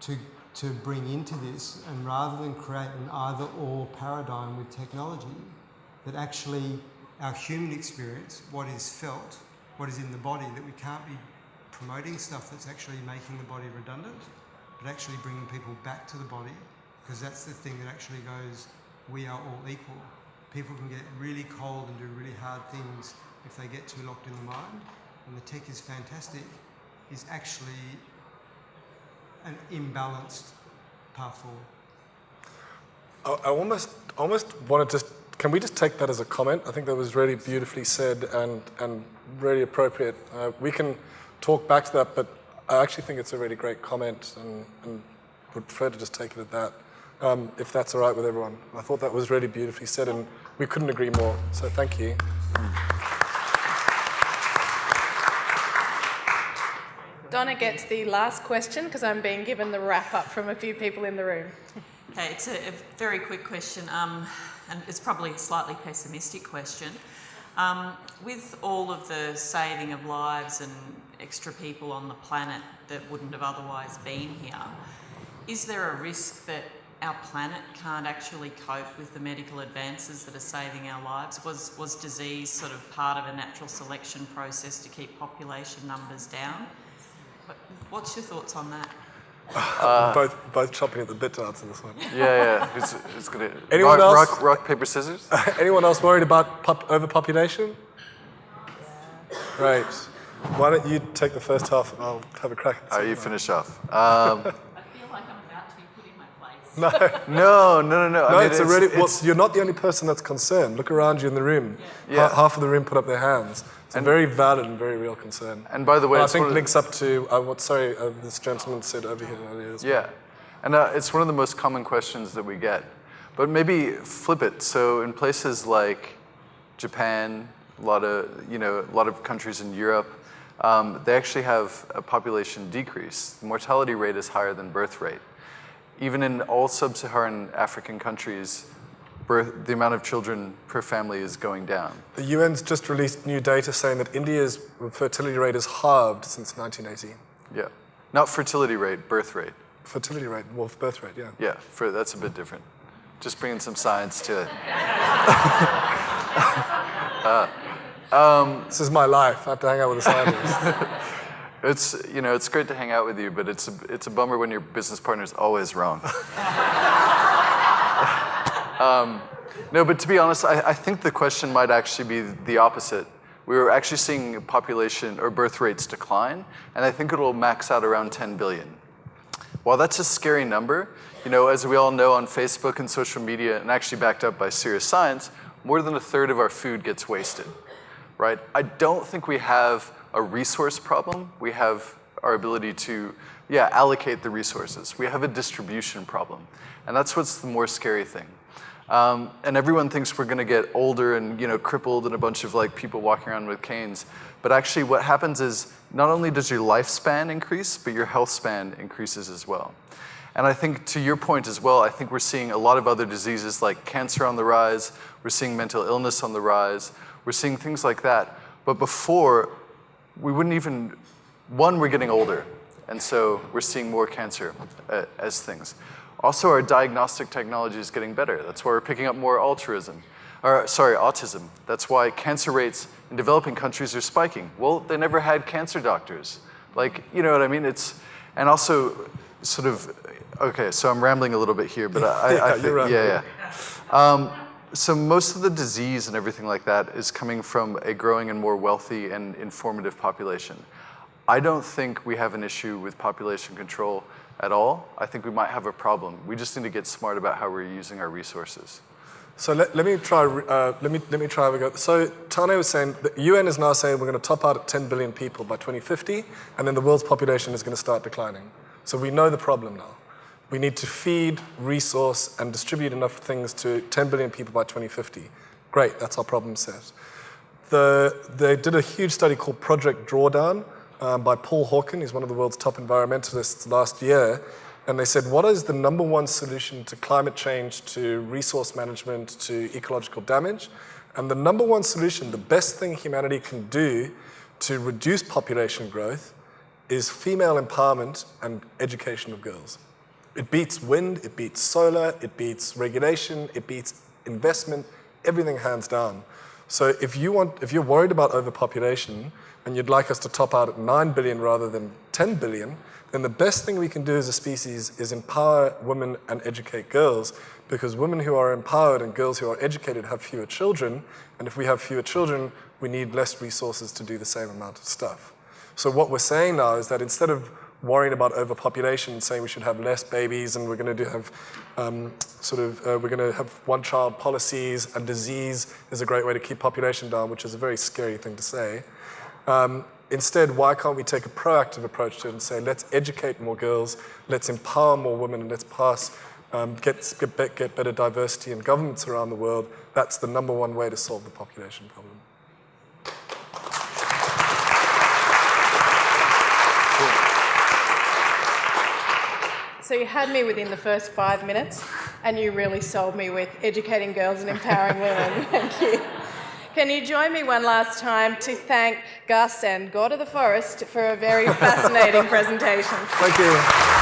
to to bring into this, and rather than create an either-or paradigm with technology, that actually our human experience, what is felt, what is in the body, that we can't be promoting stuff that's actually making the body redundant, but actually bringing people back to the body, because that's the thing that actually goes, we are all equal. People can get really cold and do really hard things if they get too locked in the mind, and the tech is fantastic, is actually an imbalanced path forward. I almost want to can we just take that as a comment? I think that was really beautifully said and really appropriate. We can talk back to that, but I actually think it's a really great comment and would prefer to just take it at that, if that's all right with everyone. I thought that was really beautifully said, and we couldn't agree more, so thank you. Donna gets the last question because I'm being given the wrap-up from a few people in the room. Okay, it's a very quick question, and it's probably a slightly pessimistic question. With all of the saving of lives and extra people on the planet that wouldn't have otherwise been here, is there a risk that our planet can't actually cope with the medical advances that are saving our lives? Was disease sort of part of a natural selection process to keep population numbers down? What's your thoughts on that? Both chopping at the bit to answer this one. Yeah. Who's gonna? Anyone else? Rock, paper, scissors. Anyone else worried about overpopulation? Right. Why don't you take the first half and I'll have a crack at the second You half. finish off. I feel like I'm about to be put in my place. No. No. I mean, you're not the only person that's concerned. Look around you in the room. Yeah. Half of the room put up their hands. It's a very valid and very real concern. And by the way, I think links up to what this gentleman said over here earlier as well. Yeah, and it's one of the most common questions that we get. But maybe flip it. So in places like Japan, a lot of countries in Europe, they actually have a population decrease. The mortality rate is higher than birth rate. Even in all sub-Saharan African countries, the amount of children per family is going down. The UN's just released new data saying that India's fertility rate has halved since 1980. Yeah, not fertility rate, birth rate. Fertility rate, well, birth rate, yeah. Yeah, that's a bit different. Just bringing some science to it. This is my life. I have to hang out with a scientist. It's great to hang out with you, but it's a bummer when your business partner is always wrong. No, but to be honest, I think the question might actually be the opposite. We were actually seeing population or birth rates decline, and I think it will max out around 10 billion. While that's a scary number, as we all know on Facebook and social media, and actually backed up by serious science, more than a third of our food gets wasted, right? I don't think we have a resource problem. We have our ability to, allocate the resources. We have a distribution problem, and that's what's the more scary thing. And everyone thinks we're going to get older and crippled and a bunch of people walking around with canes. But actually what happens is not only does your lifespan increase, but your health span increases as well. And I think to your point as well, I think we're seeing a lot of other diseases like cancer on the rise. We're seeing mental illness on the rise. We're seeing things like that. But before, we wouldn't even, we're getting older. And so we're seeing more cancer as things. Also, our diagnostic technology is getting better. That's why we're picking up more autism. That's why cancer rates in developing countries are spiking. Well, they never had cancer doctors. You know what I mean? And also, sort of, okay, so I'm rambling a little bit here, but I think, you're rambling. So most of the disease and everything like that is coming from a growing and more wealthy and informative population. I don't think we have an issue with population control at all. I think we might have a problem. We just need to get smart about how we're using our resources. So let me try. Let me try have a go. So Tane was saying the UN is now saying we're going to top out at 10 billion people by 2050, and then the world's population is going to start declining. So we know the problem now. We need to feed, resource, and distribute enough things to 10 billion people by 2050. Great, that's our problem set. They did a huge study called Project Drawdown by Paul Hawken. He's one of the world's top environmentalists last year. And they said, what is the number one solution to climate change, to resource management, to ecological damage? And the number one solution, the best thing humanity can do to reduce population growth is female empowerment and education of girls. It beats wind, it beats solar, it beats regulation, it beats investment, everything hands down. So if you're worried about overpopulation and you'd like us to top out at 9 billion rather than 10 billion, then the best thing we can do as a species is empower women and educate girls, because women who are empowered and girls who are educated have fewer children, and if we have fewer children, we need less resources to do the same amount of stuff. So what we're saying now is that instead of worrying about overpopulation and saying we should have less babies and we're going to have we're going to have one-child policies, and disease is a great way to keep population down, which is a very scary thing to say. Instead, why can't we take a proactive approach to it and say, let's educate more girls, let's empower more women, and let's get better diversity in governments around the world. That's the number one way to solve the population problem. So you had me within the first 5 minutes, and you really sold me with educating girls and empowering women. Thank you. Can you join me one last time to thank Gus and God of the Forest for a very fascinating presentation? Thank you.